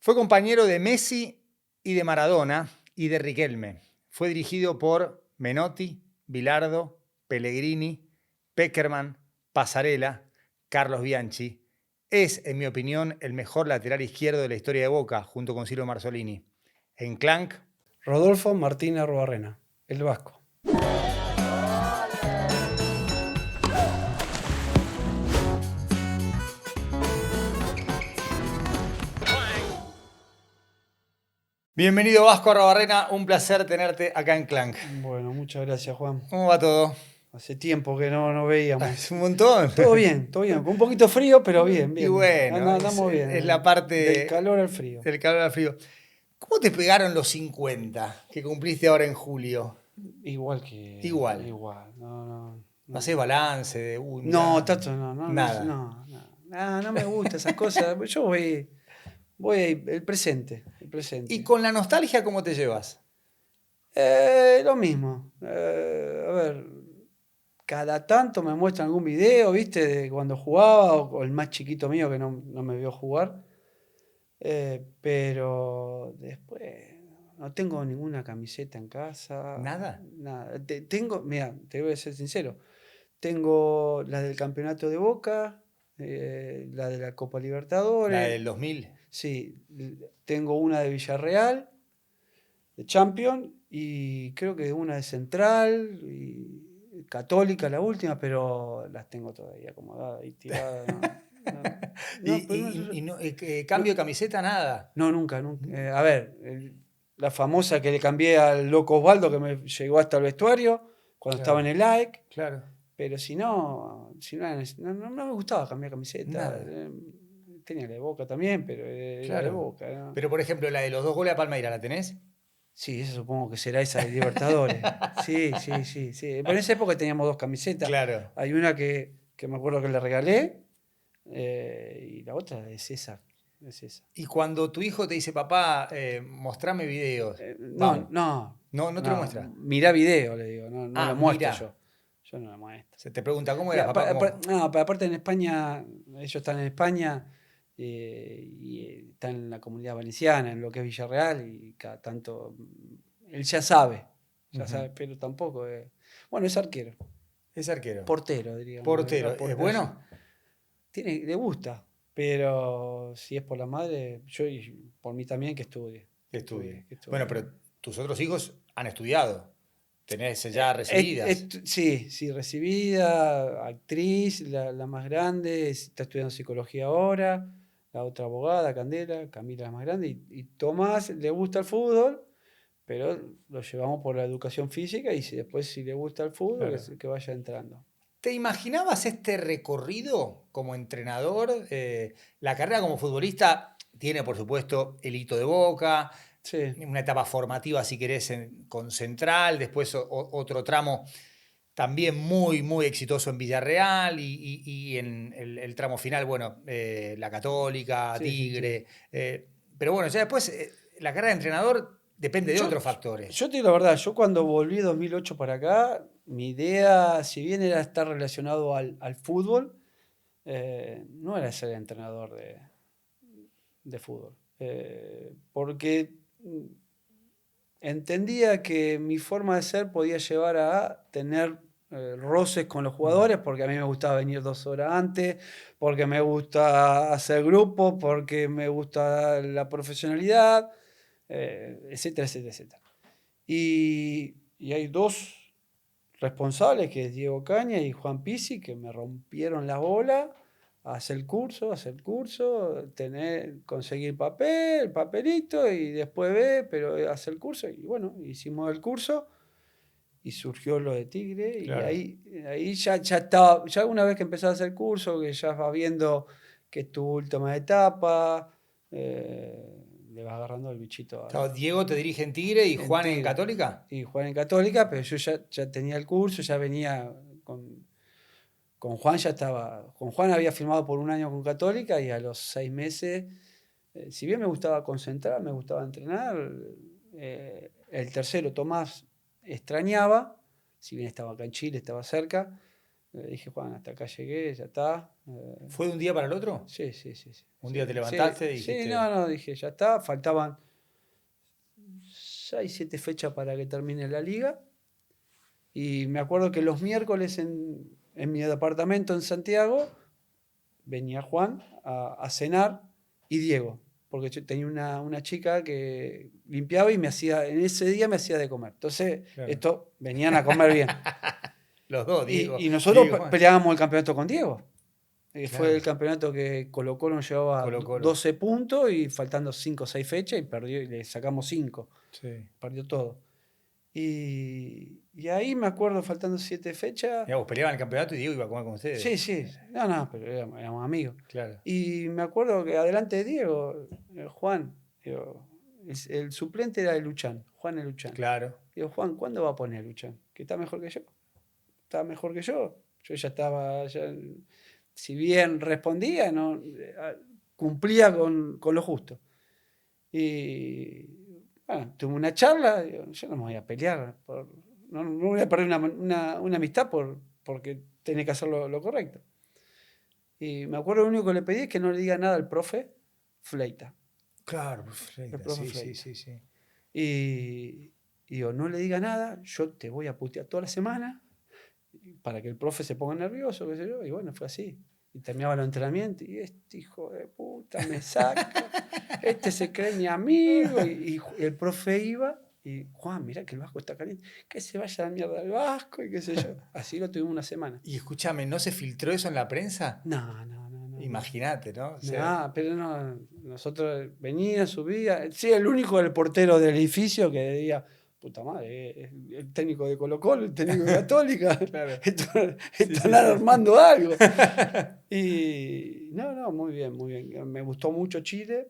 Fue compañero de Messi y de Maradona y de Riquelme. Fue dirigido por Menotti, Bilardo, Pellegrini, Pekerman, Passarella, Carlos Bianchi. Es, en mi opinión, el mejor lateral izquierdo de la historia de Boca, junto con Ciro Marzolini. En Clank, Rodolfo Martínez Arruabarrena, el vasco. bienvenido Vasco Arruabarrena, un placer tenerte acá en Clank. Bueno, muchas gracias, Juan. ¿Cómo va todo? Hace tiempo que no veíamos. Es un montón. Todo bien, con un poquito frío, pero bien. Y bueno, Andamos bien. es la parte del calor al frío. Del calor al frío. ¿Cómo te pegaron los 50 que cumpliste ahora en julio? Igual que. Igual. No haces balance de No, Tato, nada. No me gusta esas cosas. Yo voy el presente. ¿Y con la nostalgia cómo te llevas? Lo mismo. A ver, cada tanto me muestran algún video, ¿viste? De cuando jugaba, o el más chiquito mío que no me vio jugar. Pero después no tengo ninguna camiseta en casa. ¿Nada? Nada. Mira, te voy a ser sincero. Tengo la del campeonato de Boca, la de la Copa Libertadores. ¿La del 2000? Sí, tengo una de Villarreal, de Champions, y creo que una de Central, y Católica la última, pero las tengo todavía acomodadas y tiradas. ¿Cambio de camiseta? Nada. No, nunca. A ver, la famosa que le cambié al loco Osvaldo, que me llegó hasta el vestuario cuando estaba en el AEC. Claro. Pero si no me gustaba cambiar camiseta. Tenía la de Boca también, pero era de Boca. ¿No? Pero por ejemplo, la de los 2 goles a Palmeiras, ¿la tenés? Sí, eso supongo que será esa de Libertadores. Sí. Pero en esa época teníamos 2 camisetas. Claro. Hay una que me acuerdo que le regalé, y la otra es esa. Y cuando tu hijo te dice, papá, mostrame videos. No te lo muestra. Mirá video, le digo, no lo muestro yo. Yo no lo muestro. Se te pregunta, ¿cómo era, papá? No, pero aparte en España, ellos están en España, y están en la Comunidad Valenciana, en lo que es Villarreal, y cada tanto, él ya sabe, pero tampoco bueno, es arquero. Es arquero. Portero, diríamos. Portero. ¿Es bueno? Le gusta, pero si es por la madre, yo y por mí también que estudie. Bueno, pero tus otros hijos han estudiado. ¿Tenés ya recibidas? Sí, recibida, actriz, la más grande, está estudiando psicología ahora, la otra abogada, Candela, Camila la más grande, y Tomás le gusta el fútbol, pero lo llevamos por la educación física, y después si le gusta el fútbol, claro, que vaya entrando. ¿Te imaginabas este recorrido como entrenador? La carrera como futbolista tiene, por supuesto, el hito de Boca, sí, una etapa formativa, si querés, con Central, después otro tramo también muy, muy exitoso en Villarreal y en el tramo final, bueno, la Católica, sí, Tigre. Sí. Pero bueno, ya después la carrera de entrenador depende de otros factores. Yo te digo la verdad, yo cuando volví 2008 para acá, mi idea, si bien era estar relacionado al fútbol, no era ser entrenador de fútbol. Porque entendía que mi forma de ser podía llevar a tener roces con los jugadores, porque a mí me gustaba venir 2 horas antes, porque me gusta hacer grupo, porque me gusta la profesionalidad, etcétera. Y hay 2 responsables, que es Diego Caña y Juan Pizzi, que me rompieron la bola. Hacer el curso, conseguir papelito, y después pero hacer el curso. Y bueno, hicimos el curso y surgió lo de Tigre. Claro. Y ahí ya estaba, ya una vez que empezás a hacer el curso, que ya vas viendo que es tu última etapa, le vas agarrando el bichito. Claro, Diego te dirige en Tigre y Juan en Católica. Y Juan en Católica, pero yo ya tenía el curso, ya venía con Juan ya estaba. Con Juan había firmado por 1 año con Católica, y a los 6 meses, si bien me gustaba concentrar, me gustaba entrenar, el tercero, Tomás, extrañaba, si bien estaba acá en Chile, estaba cerca, Le dije, Juan, hasta acá llegué, ya está. ¿Fue de un día para el otro? Sí. Un Sí, día te levantaste y sí, dijiste... no, dije, ya está. Faltaban 6, 7 fechas para que termine la liga. Y me acuerdo que los miércoles en mi departamento en Santiago venía Juan a cenar y Diego, porque yo tenía una chica que limpiaba y en ese día me hacía de comer. Entonces, Claro. estos venían a comer bien. Los dos, Diego. Y nosotros Diego y Juan. peleábamos el campeonato con Diego. Fue Claro. el campeonato que Colo-Colo nos llevaba Colo-Colo. 12 puntos y faltando 5 o 6 fechas y perdió, y le sacamos 5. Sí. Perdió todo. Y ahí me acuerdo, faltando 7 fechas. Mirá, vos peleaban el campeonato y Diego iba a comer con ustedes. Sí. No, pero éramos amigos. Claro. Y me acuerdo que adelante de Diego, Juan, digo, el suplente era el Luchán, Juan el Luchán. Claro. Digo, Juan, ¿cuándo va a poner Luchán? Que está mejor que yo. Está mejor que yo. Yo ya estaba, si bien respondía, no cumplía con lo justo. Y bueno, tuve una charla, digo, yo no me voy a pelear, no voy a perder una amistad porque tenés que hacer lo correcto. Y me acuerdo lo único que le pedí es que no le diga nada al profe Fleita. Claro, Fleita. El profe Sí. Fleita. Y digo, no le diga nada, yo te voy a putear toda la semana para que el profe se ponga nervioso, qué sé yo. Y bueno, fue así. Y terminaba el entrenamiento y este hijo de puta me saca, este se cree mi amigo. Y el profe iba y, Juan, mirá que el Vasco está caliente, que se vaya a la mierda el Vasco y qué sé yo. Así lo tuvimos una semana. Y escúchame, ¿no se filtró eso en la prensa? No. Imagínate, ¿no? O sea, Pero no, nosotros venía, subía. Sí, el único del portero del edificio que decía, puta madre, el técnico de Colo-Colo, el técnico de Católica, claro. están armando algo. Y no, muy bien. Me gustó mucho Chile.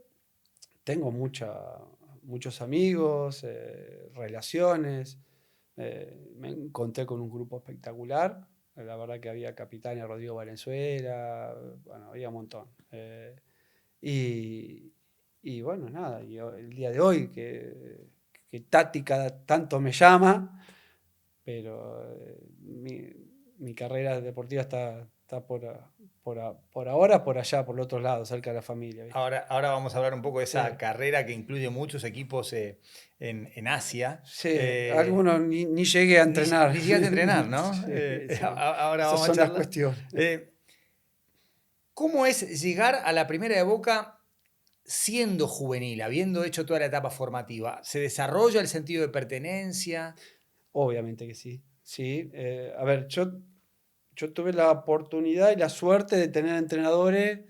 Tengo muchos amigos, relaciones. Me encontré con un grupo espectacular. La verdad que había Capitania Rodrigo Valenzuela, bueno, había un montón. Y bueno, nada, el día de hoy que Tati cada tanto me llama, pero mi carrera deportiva está por ahora, por allá, por el otro lado, cerca de la familia. ¿Viste? Ahora vamos a hablar un poco de esa Sí. carrera que incluye muchos equipos en Asia. Sí, algunos ni llegué a entrenar. Ni llegaste a entrenar, ¿no? Sí. Ahora Esas vamos son a las charlar. cuestiones. ¿Cómo es llegar a la primera de Boca siendo juvenil, habiendo hecho toda la etapa formativa? ¿Se desarrolla el sentido de pertenencia? Obviamente que sí. Sí. A ver, yo tuve la oportunidad y la suerte de tener entrenadores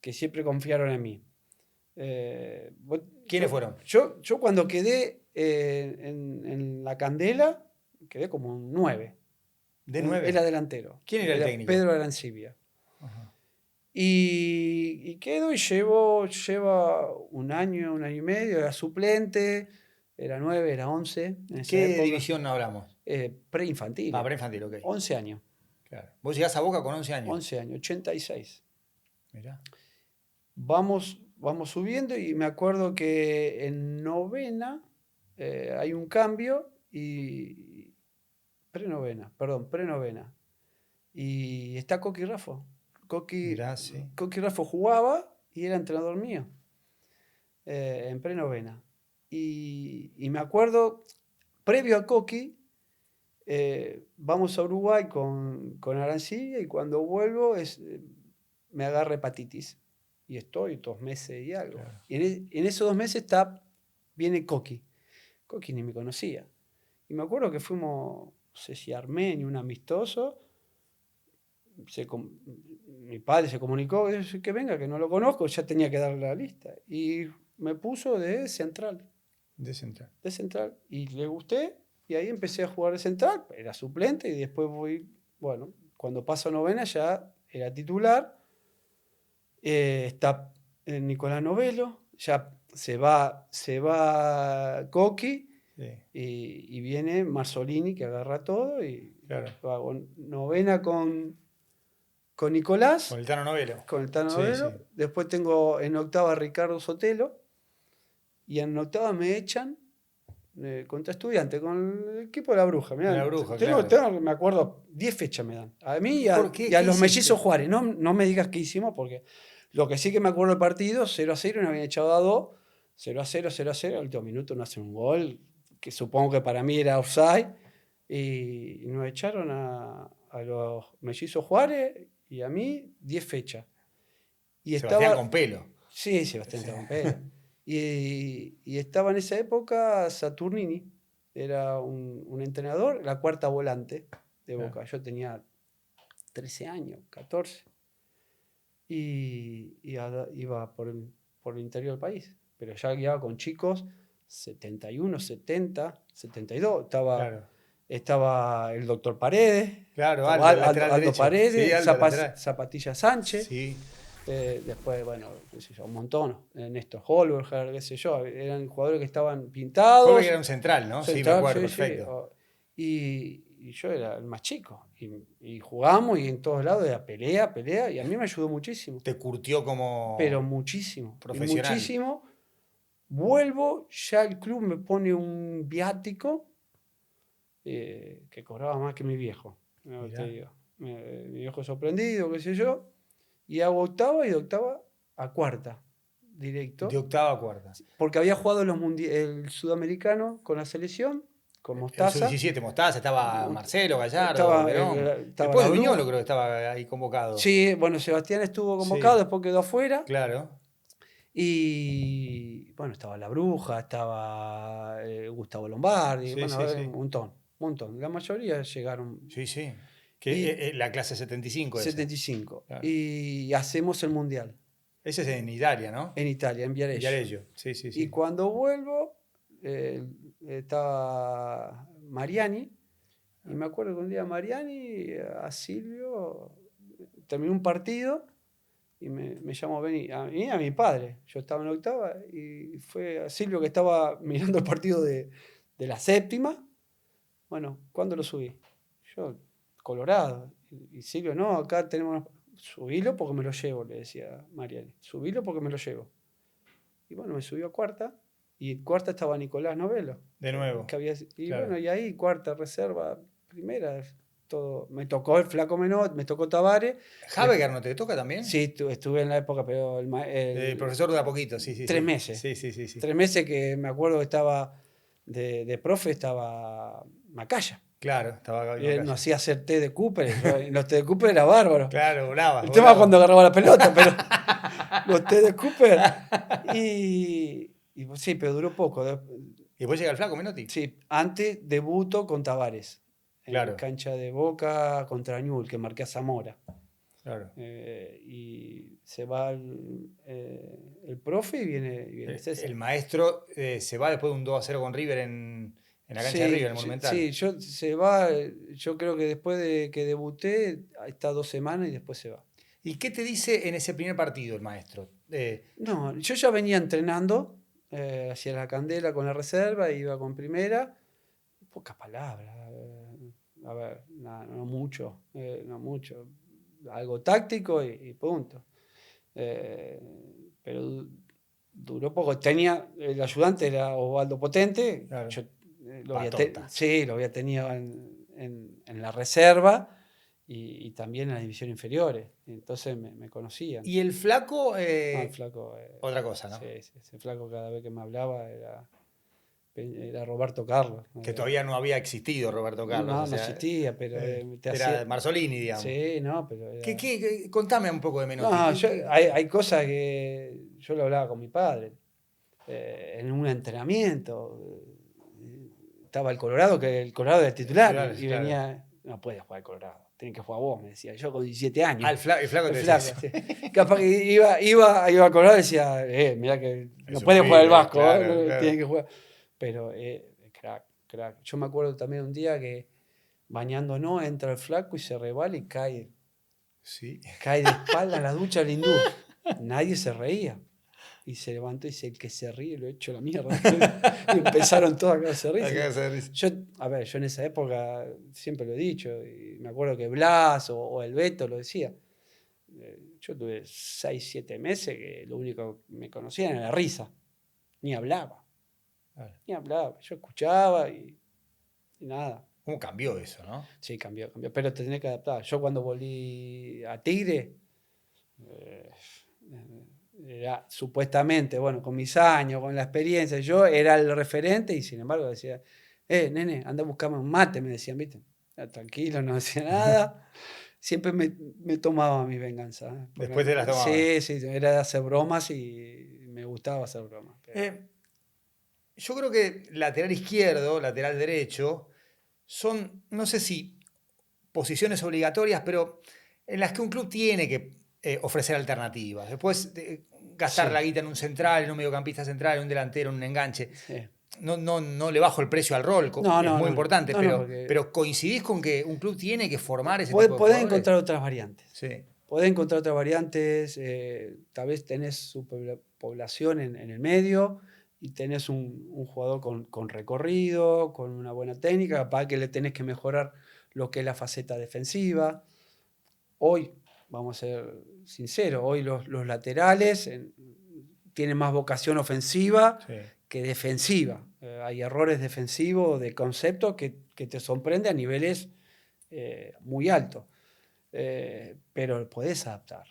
que siempre confiaron en mí. ¿Quiénes fueron? Yo cuando quedé en la Candela, quedé como un 9. ¿De 9? Era delantero. ¿Quién era el técnico? Pedro Arancibia. Ajá. Y quedo y lleva un año y medio, era suplente, era 9, era 11. En esa ¿Qué época. división hablamos? Preinfantil. Preinfantil, ok. 11 años. Claro. Vos llegás a Boca con 11 años. 11 años, 86. Mirá. Vamos subiendo y me acuerdo que en novena hay un cambio y... Prenovena. Y está Coqui Raffo. Mirá, sí. Coqui Raffo jugaba y era entrenador mío en prenovena. Y me acuerdo, previo a Coqui, vamos a Uruguay con Arancibia y cuando vuelvo me agarra hepatitis. Y estoy 2 meses y algo. Claro. Y en esos 2 meses viene Coqui. Coqui ni me conocía. Y me acuerdo que fuimos, no sé si a Armenia, un amistoso. Mi padre se comunicó, que venga, que no lo conozco, ya tenía que darle la lista. Y me puso de central. De central. De central. Y le gusté, y ahí empecé a jugar de central. Era suplente, y después cuando paso novena ya era titular. Está Nicolás Novelo, ya se va Coqui, Sí. y viene Marzolini que agarra todo. Y Claro. hago novena con Nicolás. Con el Tano Novelo. Con el Tano Sí, Novelo. sí. Después tengo en octava a Ricardo Sotelo. Y en octava me echan contra Estudiantes, con el equipo de la Bruja. Mirá, La Bruja, claro. me acuerdo, 10 fechas me dan. A mí y a ¿Qué los hiciste? Mellizos Juárez. No me digas qué hicimos, porque lo que sí que me acuerdo del partido, 0-0, y nos habían echado a 2, 0-0, 0-0, al último minuto no hacen un gol, que supongo que para mí era offside, y nos echaron a los Mellizos Juárez y a mí 10 fechas. Y Sebastián estaba, con pelo. sí, Sebastián Tampero. Y estaba en esa época Saturnini, era un entrenador, la cuarta volante de Boca. Yo tenía 13 años, 14. Iba por el interior del país, pero ya guiaba con chicos 71, 70, 72. Claro. Estaba el doctor Paredes, Claro, estaba Aldo, lateral Aldo derecho. Paredes, Sí, Aldo, lateral. Zapatilla Sánchez. Sí. Después, bueno, qué sé yo, un montón. Néstor Holberger, qué sé yo. Eran jugadores que estaban pintados. Holberg era un central, ¿no? Sí, me acuerdo, perfecto. Y yo era el más chico. Y jugamos y en todos lados era pelea, pelea. Y a mí me ayudó muchísimo. Te curtió como Pero muchísimo. profesional. Muchísimo. Vuelvo, ya el club me pone un viático que cobraba más que mi viejo. Te digo. Mi viejo sorprendido, qué sé yo. Y hago octava y de octava a cuarta, directo. De octava a cuarta. Porque había jugado el sudamericano con la selección, con Mostaza. El sub-17, Mostaza, estaba Marcelo, Gallardo, estaba Verón. la Después Bruja. Viñolo creo que estaba ahí convocado. Sí, bueno, Sebastián estuvo convocado, Sí. después quedó afuera. Claro. Y bueno, estaba La Bruja, estaba Gustavo Lombardi, Sí, bueno, sí, sí. un montón. La mayoría llegaron. Sí, sí. Que la clase 75 esa. 75. Claro. Y hacemos el Mundial. Ese es en Italia, ¿no? En Italia, en Viareggio. Viareggio, sí, sí, sí. Y cuando vuelvo, estaba Mariani, y me acuerdo que un día Mariani, a Silvio, terminó un partido y me llamó a mí y a mi padre. Yo estaba en octava y fue a Silvio que estaba mirando el partido de la séptima. Bueno, ¿cuándo lo subí? Yo, Colorado. Y Silvio, no, acá tenemos... Subilo porque me lo llevo, le decía Mariani. Subilo porque me lo llevo. Y bueno, me subió a cuarta. Y en cuarta estaba Nicolás Novelo. De nuevo. Claro. Bueno, y ahí cuarta, reserva, primera, todo. Me tocó el Flaco Menot, me tocó Tavares. ¿Javegar no te toca también? Sí, estuve en la época, pero el profesor dura poquito, sí, sí. 3 meses. Sí. 3 meses que me acuerdo que estaba de profe, estaba Macaya. Claro, estaba Y él nos hacía hacer té de Cooper. Los té de Cooper era bárbaro. Claro, volaba. El tema cuando agarraba la pelota, pero los té de Cooper. Y sí, pero duró poco. ¿Y después llega el Flaco Menotti? Sí, antes debuto con Tavares. Claro. En cancha de Boca contra Ñul, que marqué a Zamora. Claro. Y se va el profe y viene César. El maestro se va después de un 2-0 con River en la cancha de River, en el Monumental. Sí, se va, yo creo que después de que debuté, está 2 semanas y después se va. ¿Y qué te dice en ese primer partido el maestro? No, yo ya venía entrenando, hacía la candela con la reserva, iba con primera, pocas palabras, a ver, no mucho, algo táctico y punto. Pero duró poco. El ayudante era Osvaldo Potente, claro. Yo lo había tenido en la reserva y también en las divisiones inferiores. Entonces me conocían. ¿Y el Flaco? El Flaco. Otra cosa, ¿no? Sí, ese Flaco cada vez que me hablaba era Roberto Carlos. Que todavía no había existido Roberto Carlos. No existía, pero era Marzolini, digamos. Sí, no, pero era... Contame un poco de Menotti. No, hay cosas que yo lo hablaba con mi padre. En un entrenamiento estaba el Colorado, que el Colorado era titular, y venía, no puedes jugar el Colorado, tenés que jugar vos, me decía, yo con 17 años. El Flaco te decía eso. Sí. Capaz que iba a Colorado y decía, mirá que no puede jugar el Vasco, claro. Tiene que jugar. Pero crack. Yo me acuerdo también un día que bañándonos entra el Flaco y se rebala y cae. Sí. Cae de espalda en la ducha del hindú. Nadie se reía. Y se levantó y dice, el que se ríe lo echo a la mierda. Y empezaron todos a caerse de risa. Yo en esa época siempre lo he dicho, y me acuerdo que Blas o el Beto lo decía. Yo tuve 6, 7 meses que lo único que me conocían era la risa. Ni hablaba. Claro. Ni hablaba, yo escuchaba y nada. ¿Cómo cambió eso, no? Sí, cambió, pero te tenés que adaptar. Yo cuando volví a Tigre, eh, era supuestamente, bueno, con mis años, con la experiencia, yo era el referente y sin embargo decía, nene, anda a buscarme un mate, me decían, ¿viste? Tranquilo, no decía nada. Siempre me tomaba mi venganza. Después te las tomabas. Sí, era de hacer bromas y me gustaba hacer bromas. Pero... Yo creo que lateral izquierdo, lateral derecho, son, no sé si posiciones obligatorias, pero en las que un club tiene que ofrecer alternativas. Después gastar Sí. la guita en un central, en un mediocampista central, en un delantero, en un enganche. Sí. No le bajo el precio al rol, es muy importante, pero coincidís con que un club tiene que formar ese tipo de podés jugadores. encontrar otras variantes. Sí. Podés encontrar otras variantes, tal vez tenés su población en el medio y tenés un jugador con recorrido, con una buena técnica, capaz que le tenés que mejorar lo que es la faceta defensiva. Hoy, vamos a ser sinceros, hoy los laterales tienen más vocación ofensiva que defensiva. Hay errores defensivos de concepto que te sorprende a niveles muy altos. Pero podés adaptar.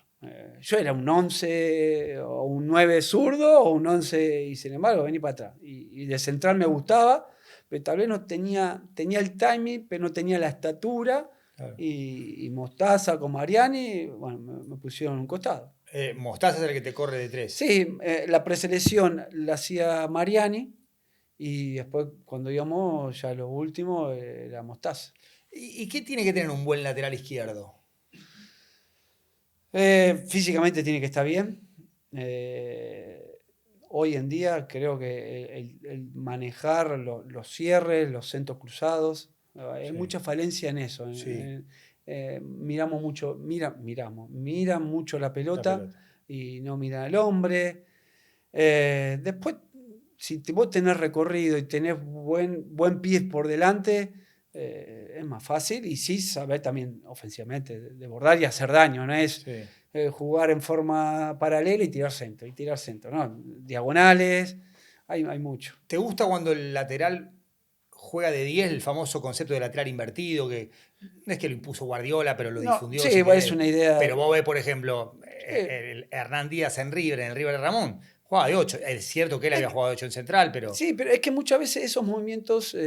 Yo era un 11 o un 9 zurdo o un 11 y sin embargo vení para atrás. Y de central me gustaba, pero tal vez no tenía el timing, pero no tenía la estatura. Claro. Y Mostaza con Mariani, bueno, me pusieron a un costado. Mostaza es el que te corre de 3. Sí, la preselección la hacía Mariani y después cuando íbamos ya lo último era Mostaza. ¿Y qué tiene que tener un buen lateral izquierdo? Físicamente tiene que estar bien. Hoy en día creo que el manejar los cierres, los centros cruzados, hay mucha falencia en eso. Sí. Miramos mucho, miran mucho la pelota y no miran al hombre. Después, si vos tenés recorrido y tenés buen pie por delante, es más fácil y sí saber también ofensivamente desbordar y hacer daño, no es jugar en forma paralela y tirar centro, ¿no? Diagonales, hay mucho. ¿Te gusta cuando el lateral juega de 10, el famoso concepto de lateral invertido, que no es que lo impuso Guardiola, pero lo difundió? Sí, es una idea. Pero vos ves, por ejemplo, el Hernán Díaz en el River de Ramón, jugaba de 8. Es cierto que él había jugado de 8 en central, pero... Sí, pero es que muchas veces esos movimientos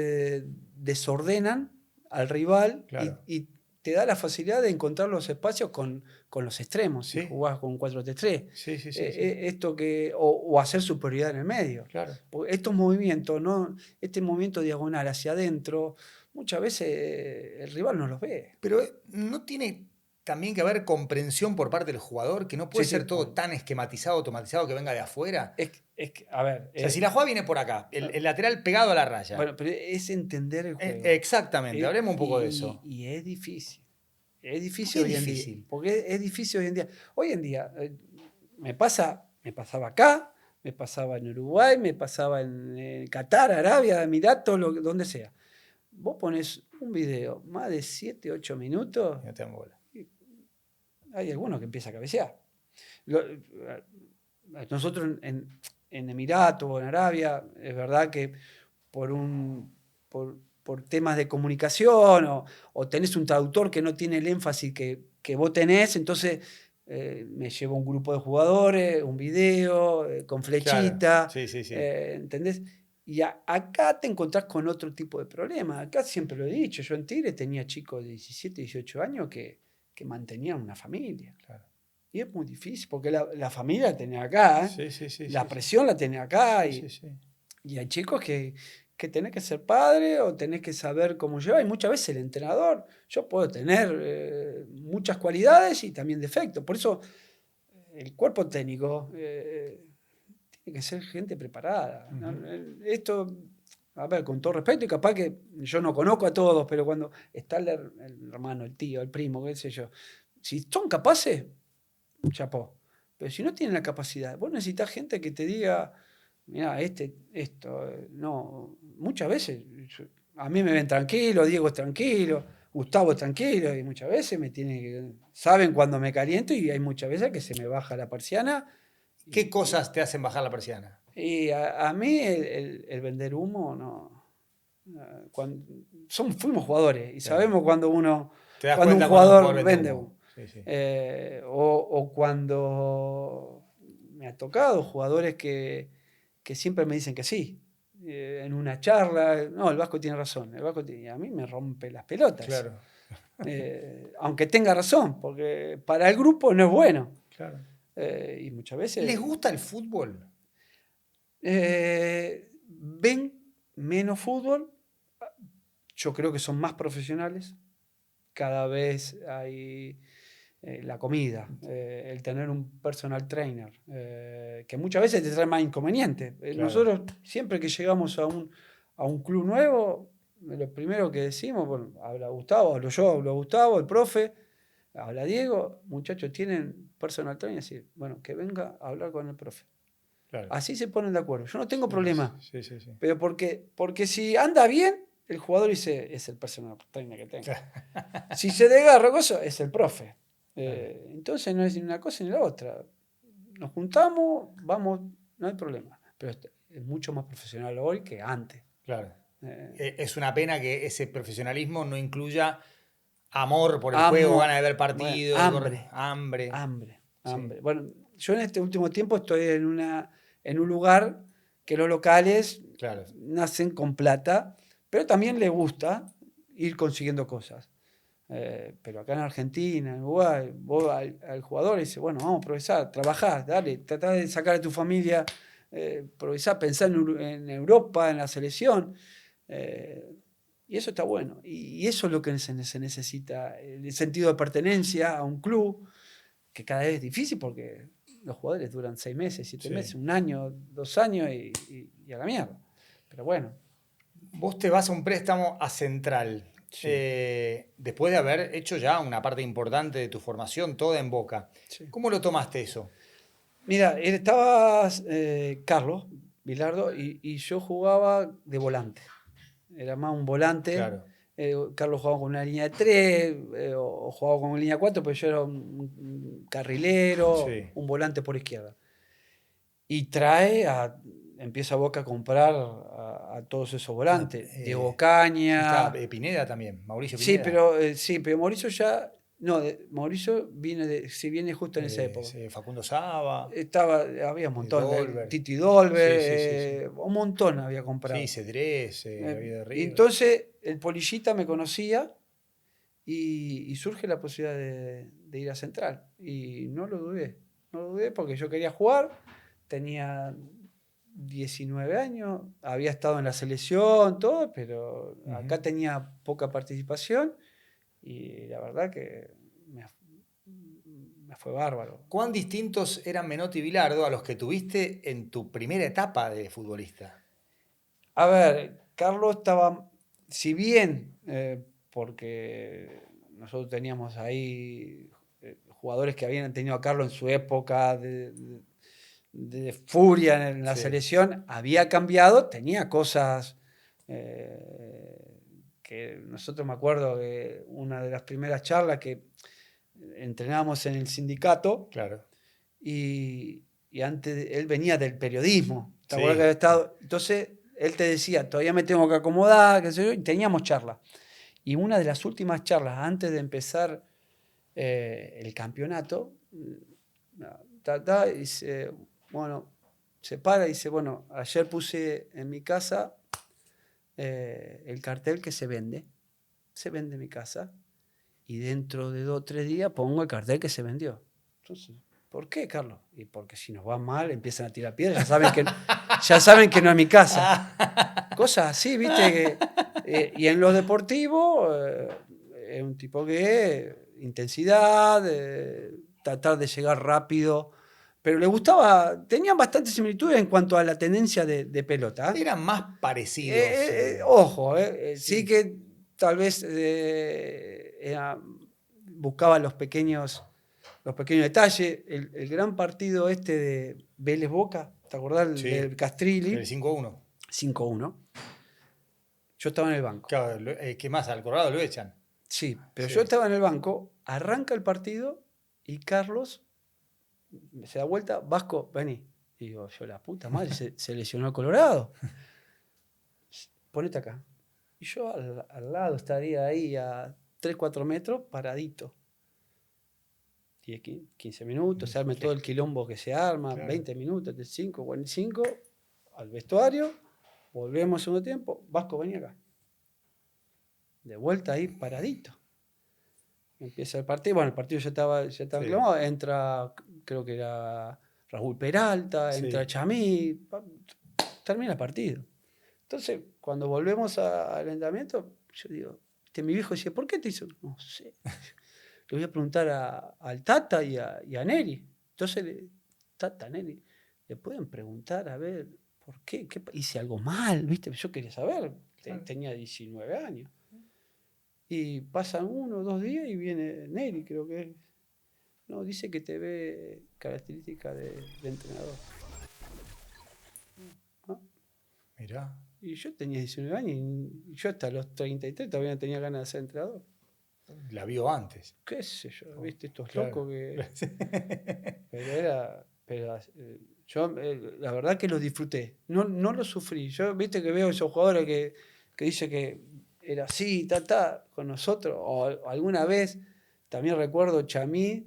desordenan al rival. Claro. y te da la facilidad de encontrar los espacios con los extremos, si jugás con 4-3-3. Sí. Esto o hacer superioridad en el medio. Claro. Estos movimientos, ¿no? Este movimiento diagonal hacia adentro, muchas veces el rival no los ve. Pero no tiene también que haber comprensión por parte del jugador, que no puede ser todo tan esquematizado, automatizado, que venga de afuera. A ver. O sea, si la jugada viene por acá, el lateral pegado a la raya. Bueno, pero es entender el juego. Exactamente, hablemos un poco de eso. Y es difícil. Es difícil hoy en día. Porque es difícil hoy en día. Hoy en día me pasaba acá, me pasaba en Uruguay, me pasaba en Qatar, Arabia, Emiratos, donde sea. Vos pones un video más de 7, 8 minutos. No te dan bola. Hay algunos que empieza a cabecear. Nosotros en Emiratos o en Arabia, es verdad que por temas de comunicación o tenés un traductor que no tiene el énfasis que vos tenés, entonces me llevo un grupo de jugadores, un video con flechita, claro. Sí. ¿Entendés? Y acá te encontrás con otro tipo de problemas. Acá siempre lo he dicho, yo en Tigre tenía chicos de 17, 18 años que mantenían una familia. Claro. Y es muy difícil, porque la familia la tenés acá, la presión la tenés acá. Y hay chicos que tenés que ser padre o tenés que saber cómo llevar. Y muchas veces el entrenador, yo puedo tener muchas cualidades y también defectos. Por eso el cuerpo técnico tiene que ser gente preparada. Uh-huh. ¿No? Esto, a ver, con todo respeto, y capaz que yo no conozco a todos, pero cuando está el hermano, el tío, el primo, qué sé yo, si son capaces, chapó. Pero si no tienen la capacidad, vos necesitas gente que te diga, mira, esto, no. Muchas veces, a mí me ven tranquilo, Diego es tranquilo, Gustavo es tranquilo, y muchas veces saben cuando me caliento y hay muchas veces que se me baja la persiana. ¿Qué cosas te hacen bajar la persiana? Y a mí el vender humo, no. Fuimos jugadores y sabemos cuando un jugador vende humo. Sí. O cuando me ha tocado jugadores que siempre me dicen que sí. En una charla, no, el Vasco tiene razón. Y a mí me rompe las pelotas. Claro. Aunque tenga razón, porque para el grupo no es bueno. Claro. Y muchas veces... ¿Les gusta el fútbol? Ven menos fútbol. Yo creo que son más profesionales. Cada vez hay la comida, el tener un personal trainer, que muchas veces te trae más inconvenientes. Claro. Nosotros, siempre que llegamos a un club nuevo, lo primero que decimos, bueno, habla Gustavo, hablo yo, hablo Gustavo, el profe, habla Diego, muchachos, tienen personal trainer, así, bueno, que venga a hablar con el profe. Claro. Así se ponen de acuerdo. Yo no tengo problema. Sí. Pero porque si anda bien, el jugador dice, es el personal trainer que tengo. Si se desgarra cosa, es el profe. Entonces no es ni una cosa ni la otra. Nos juntamos, vamos, no hay problema. Pero es mucho más profesional hoy que antes. Claro. Es una pena que ese profesionalismo no incluya amor por el juego, ganas de ver partidos, hambre. Sí. Bueno, yo en este último tiempo estoy en un lugar que los locales nacen con plata, pero también les gusta ir consiguiendo cosas. Pero acá en Argentina, en Uruguay, vos al jugador le dices, bueno, vamos a progresar, trabajá, dale, tratá de sacar a tu familia, progresar, pensar en Europa, en la selección. Y eso está bueno. Y eso es lo que se necesita, el sentido de pertenencia a un club, que cada vez es difícil porque los jugadores duran 6 meses, 7 meses, 1 año, 2 años y a la mierda. Pero bueno. Vos te vas a un préstamo a Central. Sí. Después de haber hecho ya una parte importante de tu formación, toda en Boca. Sí. ¿Cómo lo tomaste eso? Mira, estaba Carlos Bilardo y yo jugaba de volante. Era más un volante. Claro. Carlos jugaba con una línea de 3 o jugaba con una línea de 4, pero yo era un carrilero, un volante por izquierda. Y empieza Boca a comprar a todos esos volantes. Diego Caña. Está Pineda también, Mauricio Pineda. Pero Mauricio ya... No, Mauricio viene justo en esa época. Facundo Saba. Había un montón. Titi Dolber. Un montón había comprado. Sí, Cedrés, había de River. Entonces, el Polillita me conocía y surge la posibilidad de ir a Central. Y no lo dudé. No lo dudé porque yo quería jugar. Tenía 19 años, había estado en la selección, todo, pero acá tenía poca participación y la verdad que me fue bárbaro. ¿Cuán distintos eran Menotti y Bilardo a los que tuviste en tu primera etapa de futbolista? A ver, Carlos estaba, si bien, porque nosotros teníamos ahí jugadores que habían tenido a Carlos en su época de furia en la selección, había cambiado, tenía cosas que nosotros me acuerdo que una de las primeras charlas que entrenábamos en el sindicato, y antes él venía del periodismo, ¿te acuerdas que había estado? Entonces él te decía, todavía me tengo que acomodar, qué sé yo, y teníamos charlas. Y una de las últimas charlas antes de empezar el campeonato, dice, bueno, se para y dice, bueno, ayer puse en mi casa el cartel que se vende en mi casa, y dentro de 2 o 3 días pongo el cartel que se vendió. Entonces, ¿por qué, Carlos? Y porque si nos va mal empiezan a tirar piedras, ya saben que no es mi casa. Cosas así, ¿viste? Y en lo deportivo es un tipo que intensidad, tratar de llegar rápido, pero le gustaba, tenían bastantes similitudes en cuanto a la tendencia de pelota. Eran más parecidos. Ojo, sí que tal vez buscaba los pequeños detalles. El gran partido de Vélez Boca, ¿te acordás? Del Castrilli. El 5-1. 5-1. Yo estaba en el banco. Claro, ¿qué más? Al Colorado lo echan. Sí, pero yo estaba en el banco, arranca el partido y Carlos se da vuelta, Vasco, vení. Y digo, yo la puta madre, se lesionó Colorado. Ponete acá. Y yo al lado estaría ahí a 3, 4 metros, paradito. 10, 15 minutos, se arme todo el quilombo que se arma, claro. 20 minutos, 35, 45, al vestuario, volvemos al segundo tiempo, Vasco, vení acá. De vuelta ahí, paradito. Empieza el partido, bueno, el partido ya estaba clavado, entra, creo que era Raúl Peralta, entra Chamí, termina el partido. Entonces, cuando volvemos al entrenamiento, yo digo, mi viejo decía, ¿por qué te hizo? No sé. Le voy a preguntar al Tata y a Neri. Entonces, Tata, Neri, le pueden preguntar, a ver, ¿por qué? ¿Hice algo mal? ¿Viste? Yo quería saber, tenía 19 años. Y pasan 1 o 2 días y viene Neri, creo que es. No, dice que te ve características de entrenador. ¿No? Mirá. Y yo tenía 19 años y yo hasta los 33 todavía no tenía ganas de ser entrenador. La vio antes. ¿Qué sé yo? ¿Viste? Estos locos que... Pero yo la verdad que lo disfruté. No lo sufrí. Yo, viste que veo esos jugadores que dice que era así, con nosotros. O alguna vez, también recuerdo Chamí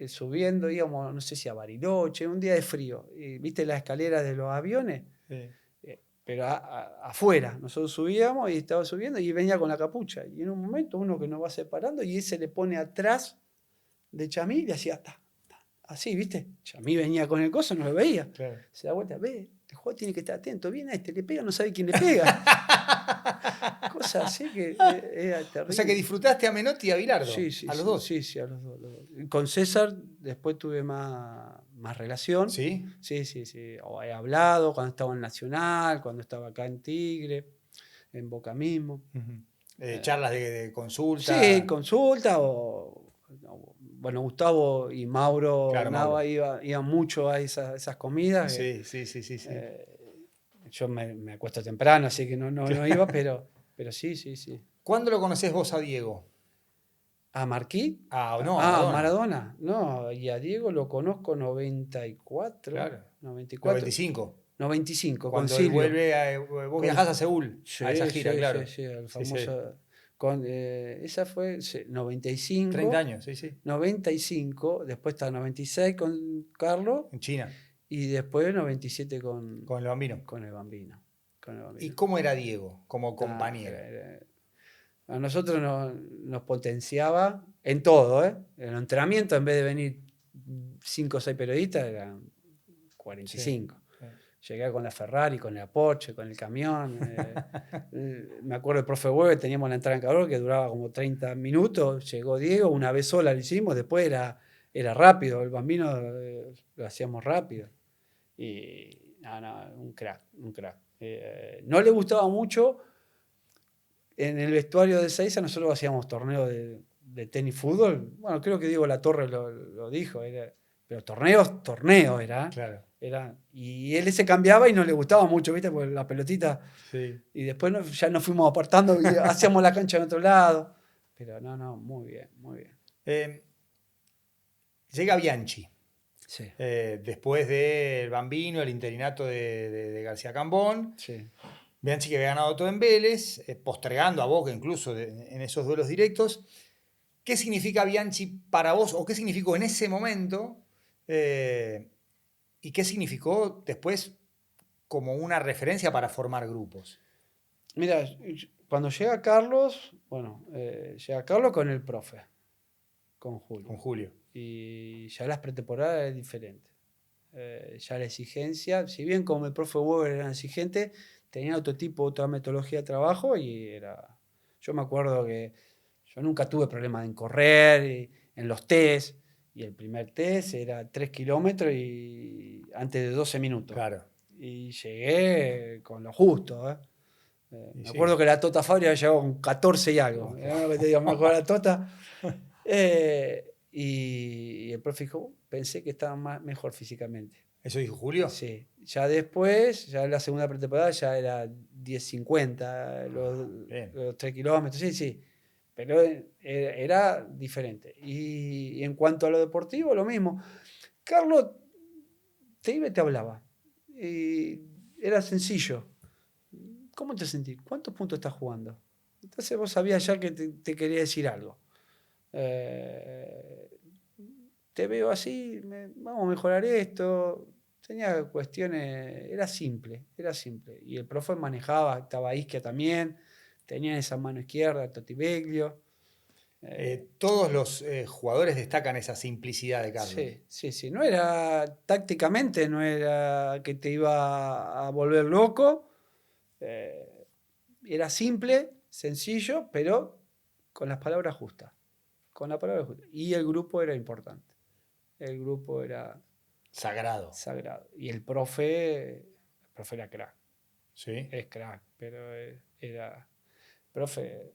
subiendo, íbamos, no sé si a Bariloche, un día de frío. Y, ¿viste las escaleras de los aviones? Sí. Pero afuera, nosotros subíamos y estaba subiendo y venía con la capucha. Y en un momento uno que nos va separando y ese le pone atrás de Chamí y le hacía así, ¿viste? Chamí venía con el coso, no lo veía. Claro. Se da vuelta, ve, el jugador tiene que estar atento, viene le pega, no sabe quién le pega. Cosa así que era terrible. O sea que disfrutaste a Menotti y a Bilardo. Sí, a los dos. Sí, a los dos. Con César después tuve más relación. ¿Sí? Sí. O he hablado cuando estaba en Nacional, cuando estaba acá en Tigre, en Boca mismo. Charlas de consulta. Sí, consulta bueno, Gustavo y Mauro, claro, Nava iban mucho a esas comidas. Sí. Yo me acuesto temprano, así que no iba, pero sí. ¿Cuándo lo conocés vos a Diego? ¿A Marquí? No, a Maradona. No, y a Diego lo conozco 94. Claro. 94. 95. Cuando con Silvio. Vuelve vos viajás a Seúl, a esa gira, claro. Sí, el famoso. Esa fue 95. 30 años, sí. 95, después está 96 con Carlos. En China. Y después 97 con el Bambino. Con el Bambino. ¿Y cómo era Diego como compañero? A nosotros nos potenciaba en todo, ¿eh? En el entrenamiento, en vez de venir 5 o 6 periodistas, eran 45. Sí. Llegué con la Ferrari, con el Porsche, con el camión. Me acuerdo del profe Weber, teníamos la entrada en calor que duraba como 30 minutos. Llegó Diego, una vez sola lo hicimos, después era rápido. El Bambino lo hacíamos rápido. Y un crack. No le gustaba mucho. En el vestuario de Seiza nosotros hacíamos torneos de tenis fútbol. Bueno, creo que Diego Latorre lo dijo. Pero torneos era. Claro. Y él se cambiaba y no le gustaba mucho, ¿viste? Porque la pelotita. Sí. Y después ya nos fuimos apartando y hacíamos la cancha en otro lado. Pero muy bien. Llega Bianchi. Sí. Después del Bambino, el interinato de García Cambón. Sí. Bianchi que había ganado todo en Vélez, postergando a Boca incluso en esos duelos directos. ¿Qué significa Bianchi para vos o qué significó en ese momento y qué significó después como una referencia para formar grupos? Mira, cuando llega Carlos, llega Carlos con el profe, con Julio. Y ya las pretemporadas es diferente. Ya la exigencia, si bien como el profe Weber era exigente, tenía otro tipo, otra metodología de trabajo y yo me acuerdo que yo nunca tuve problemas en correr, en los test, y el primer test era 3 kilómetros y antes de 12 minutos. Claro. Y llegué con lo justo. Me acuerdo que la Tota Fabri había llegado con 14 y algo. Que te digo, me acuerdo la Tota. Y el profe dijo, pensé que estaba mejor físicamente. ¿Eso dijo Julio? Sí. Ya después, ya en la segunda pretemporada, ya era 10:50, los 3 kilómetros, sí. Pero era diferente. Y en cuanto a lo deportivo, lo mismo. Carlos te iba y te hablaba. Y era sencillo. ¿Cómo te sentís? ¿Cuántos puntos estás jugando? Entonces vos sabías ya que te quería decir algo. Te veo así, vamos a mejorar esto. Tenía cuestiones, era simple. Y el profe manejaba, estaba Isquia también, tenía esa mano izquierda, Totibeglio. Todos los jugadores destacan esa simplicidad de Carlos. Sí. No era, tácticamente no era que te iba a volver loco. Era simple, sencillo, pero con las palabras justas. Y el grupo era importante. El grupo era sagrado. Y el profe era crack. Sí. Es crack, pero era... Profe,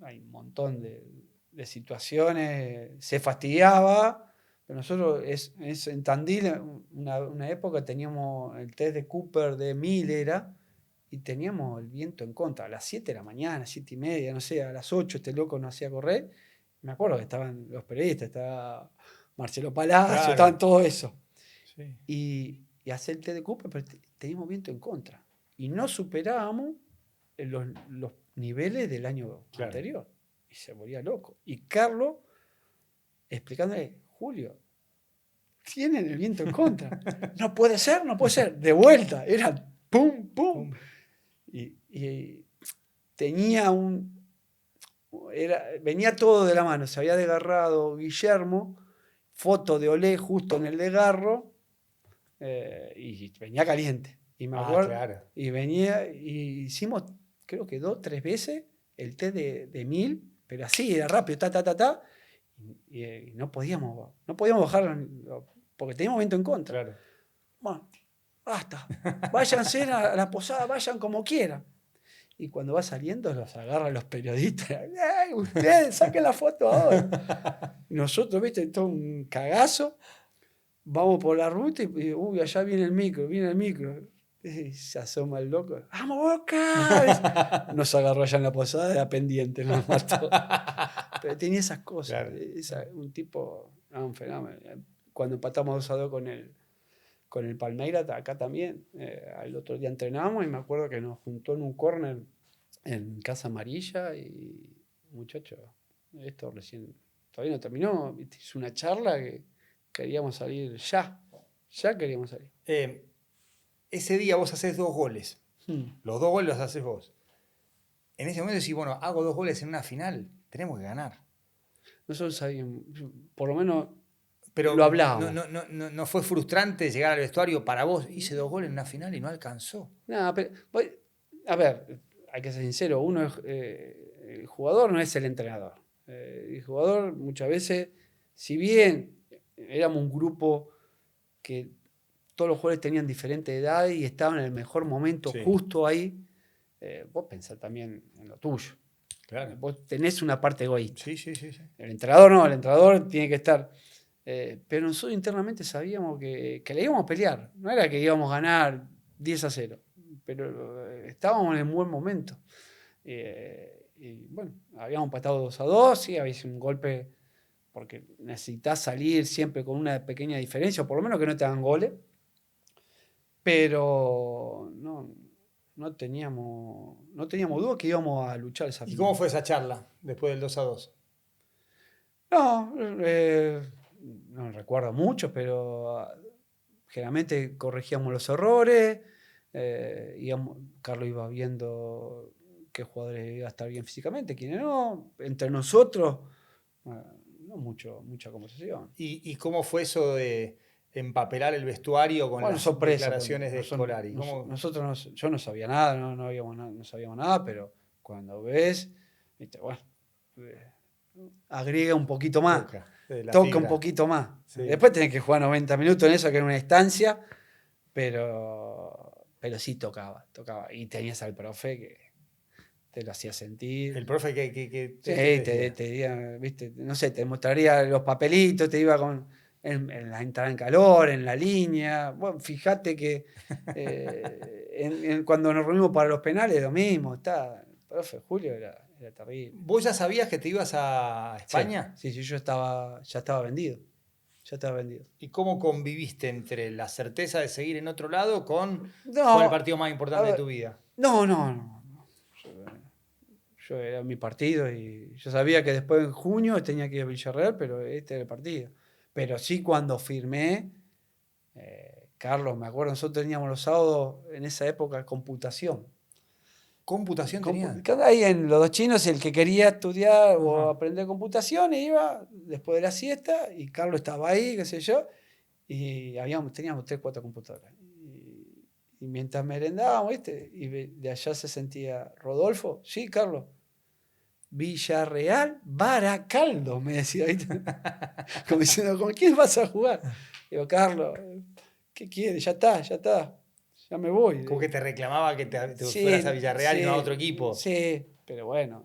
hay un montón de situaciones, se fastidiaba, pero nosotros en Tandil, una época teníamos el test de Cooper de 1000 y teníamos el viento en contra, a las 7 de la mañana, 7:30, no sé, a las 8 este loco nos hacía correr. Me acuerdo que estaban los periodistas, estaba Marcelo Palacio, claro. Estaban todo eso. Sí. Y hacer el test de Cooper, pero teníamos viento en contra. Y no superábamos los niveles del año anterior. Y se volvía loco. Y Carlos explicándole, Julio, tienen el viento en contra. No puede ser. De vuelta. Era pum, pum. Y tenía venía todo de la mano. Se había desgarrado Guillermo, foto de Olé justo en el desgarro, y venía caliente. Y me acuerdo, claro. y venía, y hicimos, creo que 2, 3 veces el test de 1000, pero así, era rápido, y no podíamos bajar porque teníamos viento en contra. Claro. Bueno, basta, váyanse a la posada, vayan como quieran. Y cuando va saliendo los agarra los periodistas. ¡Ey, ustedes, saquen la foto ahora! Nosotros, viste, todo un cagazo. Vamos por la ruta y uy, allá viene el micro. Y se asoma el loco. ¡Vamos, Boca! Nos agarró allá en la posada, era pendiente, nos mató. Pero tenía esas cosas. Claro. Un tipo, un fenómeno. Cuando empatamos 2-2 con el Palmeiras, acá también, al otro día entrenamos y me acuerdo que nos juntó en un córner en Casa Amarilla y, muchachos, esto recién, todavía no terminó, hizo una charla que queríamos salir ya queríamos salir. Ese día vos haces 2 goles. Los 2 goles los haces vos. En ese momento decís, bueno, hago 2 goles en una final, tenemos que ganar. Nosotros sabíamos, por lo menos pero lo hablábamos. No fue frustrante llegar al vestuario para vos, hice 2 goles en una final y no alcanzó. No, pero, a ver, hay que ser sincero, uno es, el jugador no es el entrenador. El jugador muchas veces, si bien éramos un grupo que todos los jugadores tenían diferente edad y estaban en el mejor momento justo ahí, vos pensás también en lo tuyo. Claro. Vos tenés una parte egoísta. Sí. El entrenador no, el entrenador tiene que estar. Pero nosotros internamente sabíamos que le íbamos a pelear. No era que íbamos a ganar 10-0, pero estábamos en un buen momento. Y bueno, habíamos empatado 2-2, sí, había sido un golpe porque necesitas salir siempre con una pequeña diferencia, o por lo menos que no te hagan goles. Pero no teníamos duda que íbamos a luchar esa final. ¿Y cómo fue esa charla después del 2-2? No recuerdo mucho, pero generalmente corregíamos los errores. Carlos iba viendo qué jugadores iban a estar bien físicamente, quiénes no. Entre nosotros, no mucha conversación. ¿Y cómo fue eso de empapelar el vestuario con las declaraciones de Scolari? Yo no sabía nada, no sabíamos nada, pero cuando ves, viste, bueno, agrega un poquito más, toca un poquito más. Sí. Después tenés que jugar 90 minutos en eso, que era una instancia, pero sí tocaba. Y tenías al profe que te lo hacía sentir. ¿El profe que te diría, viste, no sé, te mostraría los papelitos, te iba con en la entrada en calor, en la línea. Bueno, fíjate que cuando nos reunimos para los penales, lo mismo. El profe Julio era terrible. ¿Vos ya sabías que te ibas a España? Sí, yo ya estaba vendido. Ya estaba vendido. ¿Y cómo conviviste entre la certeza de seguir en otro lado con No, el partido más importante de tu vida? No. Yo era mi partido y yo sabía que después en junio tenía que ir a Villarreal, pero este era el partido. Pero sí cuando firmé, Carlos, me acuerdo, nosotros teníamos los sábados en esa época computación. ¿Computación tenías? Ahí en los dos chinos, el que quería estudiar o Ajá. aprender computación iba después de la siesta y Carlos estaba ahí, qué sé yo, y teníamos 3, 4 computadoras. Y mientras merendábamos, ¿viste? Y de allá se sentía Rodolfo, sí, Carlos. Villarreal, Baracaldo, me decía. ¿Viste? Como diciendo, ¿con quién vas a jugar? Digo, Carlos, ¿qué quieres? Ya está, ya me voy. Como que te reclamaba que te fueras a Sí, Villarreal y no a otro sí, equipo. sí, pero bueno.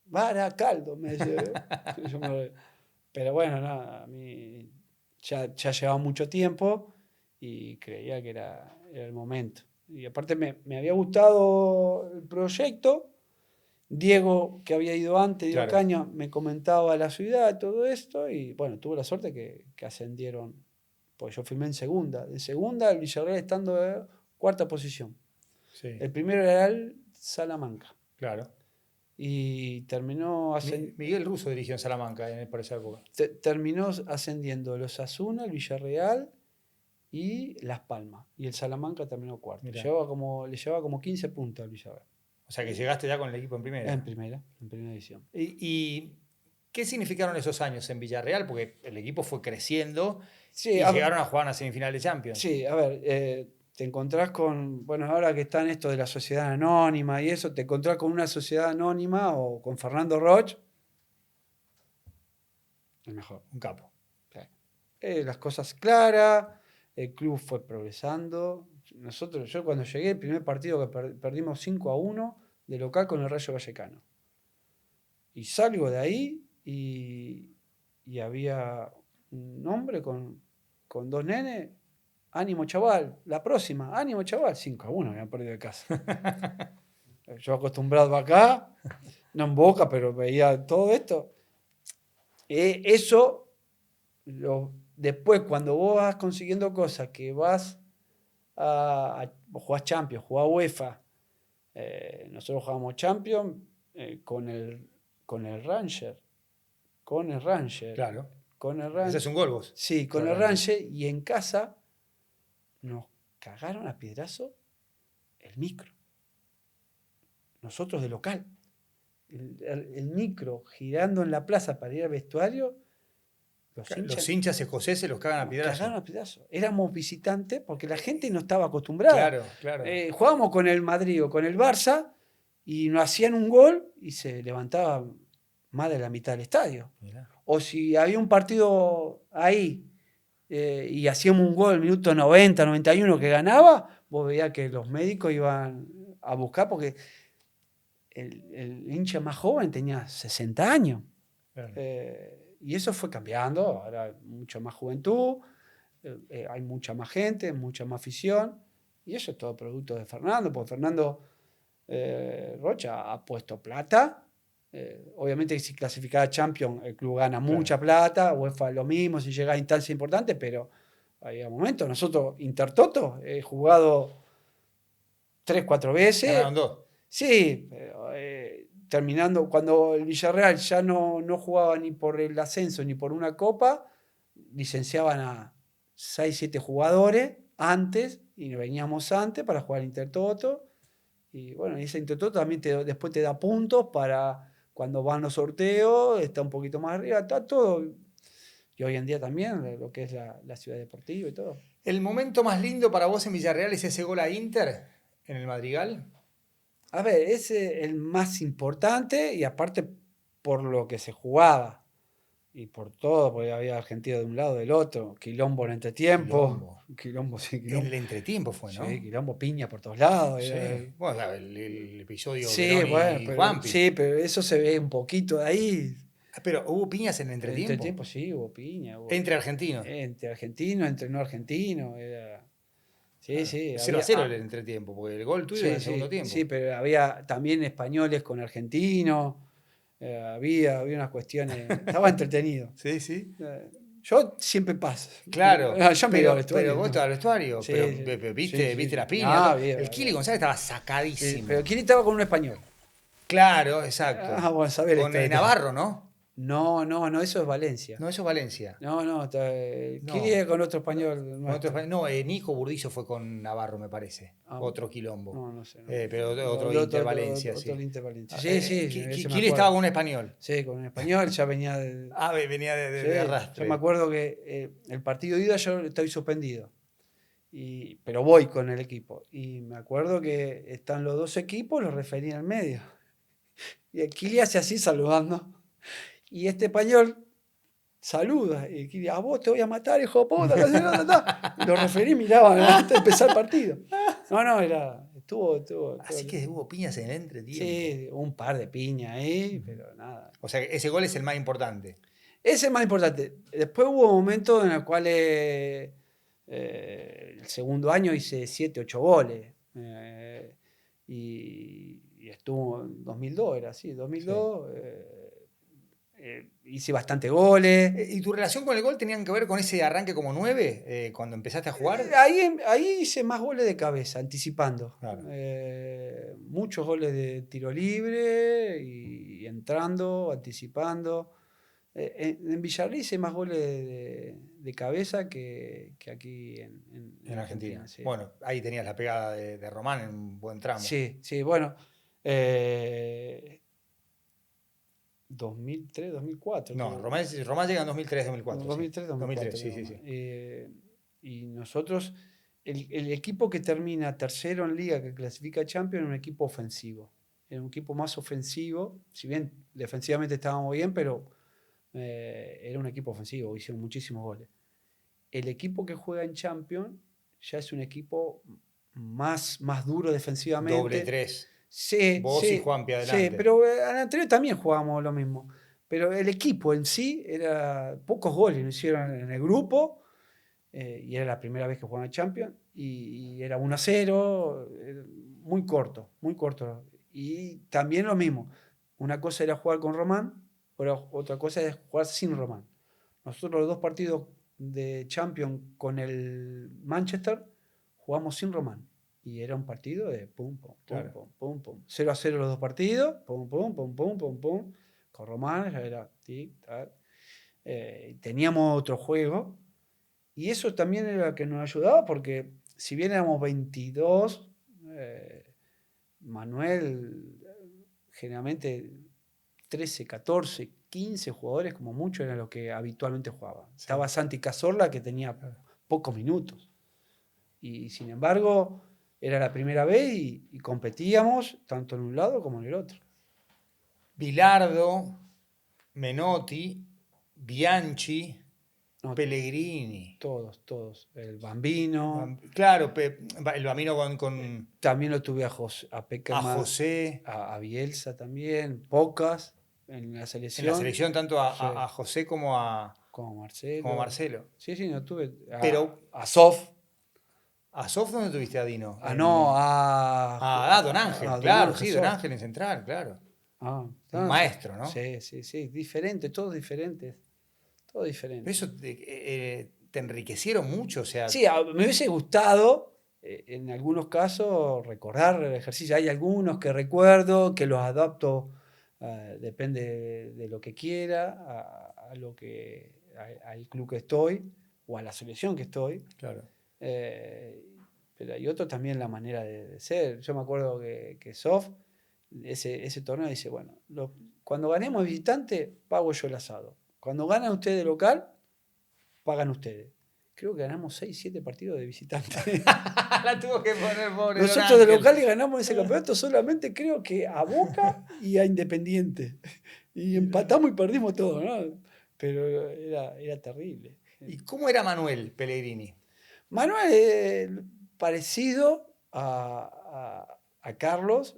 Baracaldo, me decía. Pero bueno, nada, a mí ya llevaba mucho tiempo y creía que era el momento. Y aparte me había gustado el proyecto. Diego, que había ido antes, Diego Claro. Caña, me comentaba la ciudad, todo esto, y bueno, tuve la suerte que ascendieron, porque yo firmé en segunda. De segunda, el Villarreal estando en cuarta posición. Sí, El primero era el Salamanca. claro. Y terminó, Miguel Russo dirigió en Salamanca por esa época. terminó ascendiendo los Asuna, el Villarreal y Las Palmas. Y el Salamanca terminó cuarto. Le llevaba como 15 puntos al Villarreal. O sea que llegaste ya con el equipo en primera. En primera edición. ¿Y qué significaron esos años en Villarreal? Porque el equipo fue creciendo Sí, y llegaron a jugar una semifinal de Champions. Sí, a ver, te encontrás con, bueno, ahora que están esto de la sociedad anónima y eso, te encontrás con una sociedad anónima o con Fernando Roch, el mejor. Un capo. Las cosas claras, el club fue progresando. Yo cuando llegué, el primer partido que perdimos 5-1 de local con el Rayo Vallecano. Y salgo de ahí y había un hombre con 2 nenes. Ánimo, chaval, la próxima, ánimo, chaval. 5-1 habían perdido de casa. Yo acostumbrado acá, no en Boca, pero veía todo esto. Eso, después, cuando vos vas consiguiendo cosas, que vas jugás Champions, jugás UEFA, nosotros jugábamos Champions con el Ranger. Con el Ranger. Claro. Con el Ranger. Ese es un gol vos. Sí, con el Ranger. Y en casa nos cagaron a piedrazo el micro. Nosotros de local. El micro girando en la plaza para ir al vestuario. Los hinchas escoceses los cagan a piedrazo. Cagaron a piedrazo. Éramos visitantes porque la gente no estaba acostumbrada. Claro. Jugábamos con el Madrid o con el Barça y nos hacían un gol y se levantaba más de la mitad del estadio. Mirá. O si había un partido ahí y hacíamos un gol en el minuto 90, 91 que ganaba, vos veías que los médicos iban a buscar porque el hincha más joven tenía 60 años. Claro. Y eso fue cambiando, ahora hay mucha más juventud, hay mucha más gente, mucha más afición, y eso es todo producto de Fernando, porque Fernando Rocha ha puesto plata. Obviamente si clasificaba a Champions el club gana mucha plata, UEFA lo mismo si llega a instancias importantes, pero hay momentos, nosotros Intertoto he jugado 3, 4 veces. Ganaron 2. Sí, pero, terminando, cuando el Villarreal ya no jugaba ni por el ascenso ni por una copa, licenciaban a 6, 7 jugadores antes, y veníamos antes para jugar Intertoto. Y bueno, ese Intertoto también después te da puntos para cuando van los sorteos, está un poquito más arriba, está todo. Y hoy en día también, lo que es la ciudad deportiva y todo. ¿El momento más lindo para vos en Villarreal es ese gol a Inter en el Madrigal? A ver, ese es el más importante y aparte por lo que se jugaba y por todo, porque había Argentina de un lado del otro, quilombo en entretiempo. Quilombo. En el entretiempo fue, ¿no? Sí, quilombo, piña por todos lados. Sí. Bueno, el episodio sí, Veroni y Juanpi. Sí, pero eso se ve un poquito de ahí. Pero ¿hubo piñas en el entretiempo? En entretiempo sí, hubo piña. ¿Entre argentinos? Entre argentinos, entre no argentinos. Sí. 0-0 el entretiempo, porque el gol tuyo era en el segundo tiempo. Sí, pero había también españoles con argentinos. Había unas cuestiones. Estaba entretenido. Sí. Yo siempre paso. Claro, Yo me iba al vestuario. pero vos estabas al vestuario, Sí, pero viste, sí, viste sí. las piñas. Bien, El Kili González estaba sí, sacadísimo. pero Kili estaba con un español. Claro, exacto. Bueno, sabés la Con historia. Navarro, ¿no? No, eso es Valencia. No, eso es Valencia. No, Kili No. es con otro español Con nuestro. no, Nico Burdizo fue con Navarro, me parece. Ah, otro quilombo. no sé. Pero otro De Inter Valencia, otro sí. Inter Valencia. Sí, ese me Kili acuerdo. estaba con un español. Sí, con un español, ya venía de... Venía de Sí, arrastre. yo me acuerdo que el partido de ida yo estoy suspendido. Pero voy con el equipo. Y me acuerdo que están los dos equipos, los referí en el medio. Y el Kili hace así saludando. Y este español saluda. Y el Kili, a vos te voy a matar, hijo de puta. Y los referí miraban antes de empezar el partido. Estuvo. Así que hubo piñas en el entretiempo. Sí, un par de piñas ahí, pero nada. O sea, ese gol es el más importante. Ese es el más importante. Después hubo momentos en los cuales el segundo año hice 7, 8 goles. Y estuvo en 2002, era así, 2002. Sí. Hice bastante goles. ¿Y tu relación con el gol tenían que ver con ese arranque como 9 cuando empezaste a jugar? Ahí hice más goles de cabeza, anticipando. Claro. Muchos goles de tiro libre y entrando, anticipando. En Villarreal hice más goles de cabeza que aquí en Argentina. Sí. Bueno, ahí tenías la pegada de Román en un buen tramo. Sí, bueno. 2003, 2004. No, Román llega en 2003, 2004. 2003, 2004. 2003, sí. Y nosotros, el equipo que termina tercero en liga, que clasifica a Champions, era un equipo ofensivo. Era un equipo más ofensivo, si bien defensivamente estábamos bien, pero era un equipo ofensivo, hicieron muchísimos goles. El equipo que juega en Champions ya es un equipo más duro defensivamente. Doble 3. Sí, Vos y Juanpi adelante. Sí, pero al anterior también jugábamos lo mismo. Pero el equipo en sí, pocos goles nos hicieron en el grupo, y era la primera vez que jugaban Champions, y era 1-0, muy corto. Y también lo mismo, una cosa era jugar con Román, pero otra cosa es jugar sin Román. Nosotros los 2 partidos de Champions con el Manchester jugamos sin Román. Y era un partido de pum, pum, Claro. pum, pum. 0-0 los 2 partidos, pum, pum, pum, pum, pum, pum. Con Román ya era tic, tac. Teníamos otro juego. Y eso también era lo que nos ayudaba porque si bien éramos 22, Manuel generalmente 13, 14, 15 jugadores como mucho era lo que habitualmente jugaba. Sí. Estaba Santi Cazorla que tenía pocos minutos. Y sin embargo, era la primera vez y competíamos tanto en un lado como en el otro. Bilardo, Menotti, Bianchi, Pellegrini. Todos. El Bambino. Claro, el Bambino con... También lo tuve a Peckerman. A José. A Bielsa también. Pocas en la selección. En la selección tanto a José como a... Como Marcelo. Sí, no tuve. Pero... A Sof. ¿A Sof dónde tuviste a Dino? A Don Ángel, claro, sí, Don Ángel en Central, claro. Un maestro, ¿no? Sí, diferente, todos diferentes. Todo diferente. Pero eso te enriquecieron mucho, o sea... Sí, me hubiese gustado, en algunos casos, recordar el ejercicio. Hay algunos que recuerdo, que los adapto, depende de lo que quiera, al club que estoy, o a la selección que estoy. Claro. Pero hay otros también la manera de ser. Yo me acuerdo que Sof, ese torneo, dice, bueno, cuando ganemos visitante, pago yo el asado. Cuando ganan ustedes de local, pagan ustedes. Creo que ganamos 6, 7 partidos de visitante. La tuvo que poner pobre. Nosotros de local le ganamos ese campeonato solamente creo que a Boca y a Independiente. Y empatamos y perdimos todo, ¿no? Pero era terrible. ¿Y cómo era Manuel Pellegrini? Manuel, parecido a Carlos,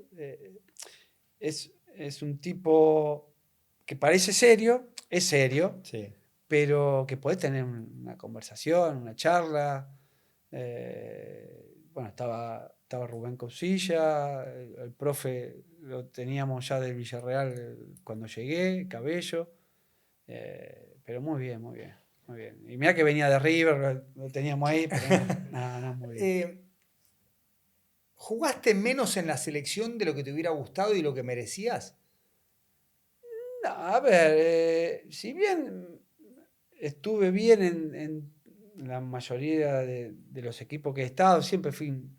es un tipo que parece serio, es serio, sí, pero que podés tener una conversación, una charla. Bueno, estaba Rubén Cosilla, el profe lo teníamos ya del Villarreal cuando llegué, Cabello, pero muy bien. muy bien. Y mira que venía de River, lo teníamos ahí, pero no, muy bien. ¿Jugaste menos en la selección de lo que te hubiera gustado y lo que merecías? No, a ver, si bien estuve bien en la mayoría de los equipos que he estado, siempre fui un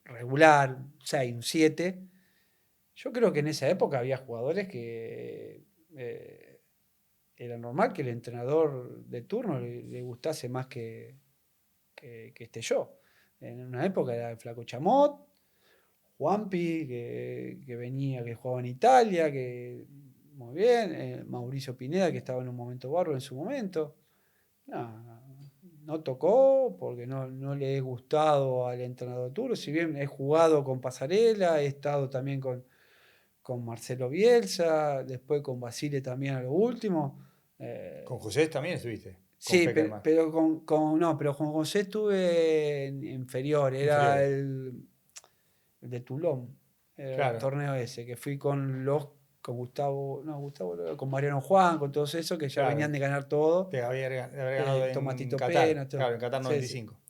regular, un 6, un 7. Yo creo que en esa época había jugadores que era normal que el entrenador de turno le gustase más que esté yo. En una época era el Flaco Chamot, Juanpi, que venía, que jugaba en Italia, que muy bien, Mauricio Pineda, que estaba en un momento bárbaro en su momento. No, no tocó porque no le he gustado al entrenador turno, si bien he jugado con Pasarela, he estado también con Marcelo Bielsa, después con Basile también a lo último. Con José también estuviste, con Sí, Peckerman. pero con José estuve en inferior, era Inferiores. el de Toulon, era el Claro, torneo ese, que fui con Gustavo, con Mariano Juan, con todos esos que ya venían claro. de ganar todo, De haber ganado en Tomatito Pena, Qatar. todo. Claro, en Qatar Sí, sí. 95.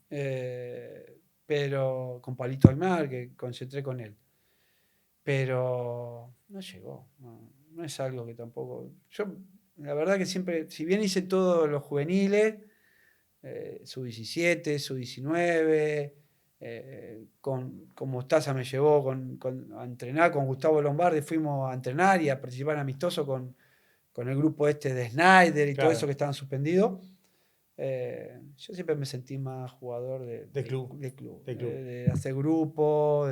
Pero con Palito Aymar, que concentré con él. Pero no llegó, no es algo que tampoco. Yo, la verdad que siempre, si bien hice todos los juveniles, sub-17, sub-19, con Mostaza me llevó a entrenar, con Gustavo Lombardi fuimos a entrenar y a participar en amistoso con el grupo este de Snyder y todo eso Claro, que estaban suspendidos. Yo siempre me sentí más jugador de club. de club, De club. de hacer grupo,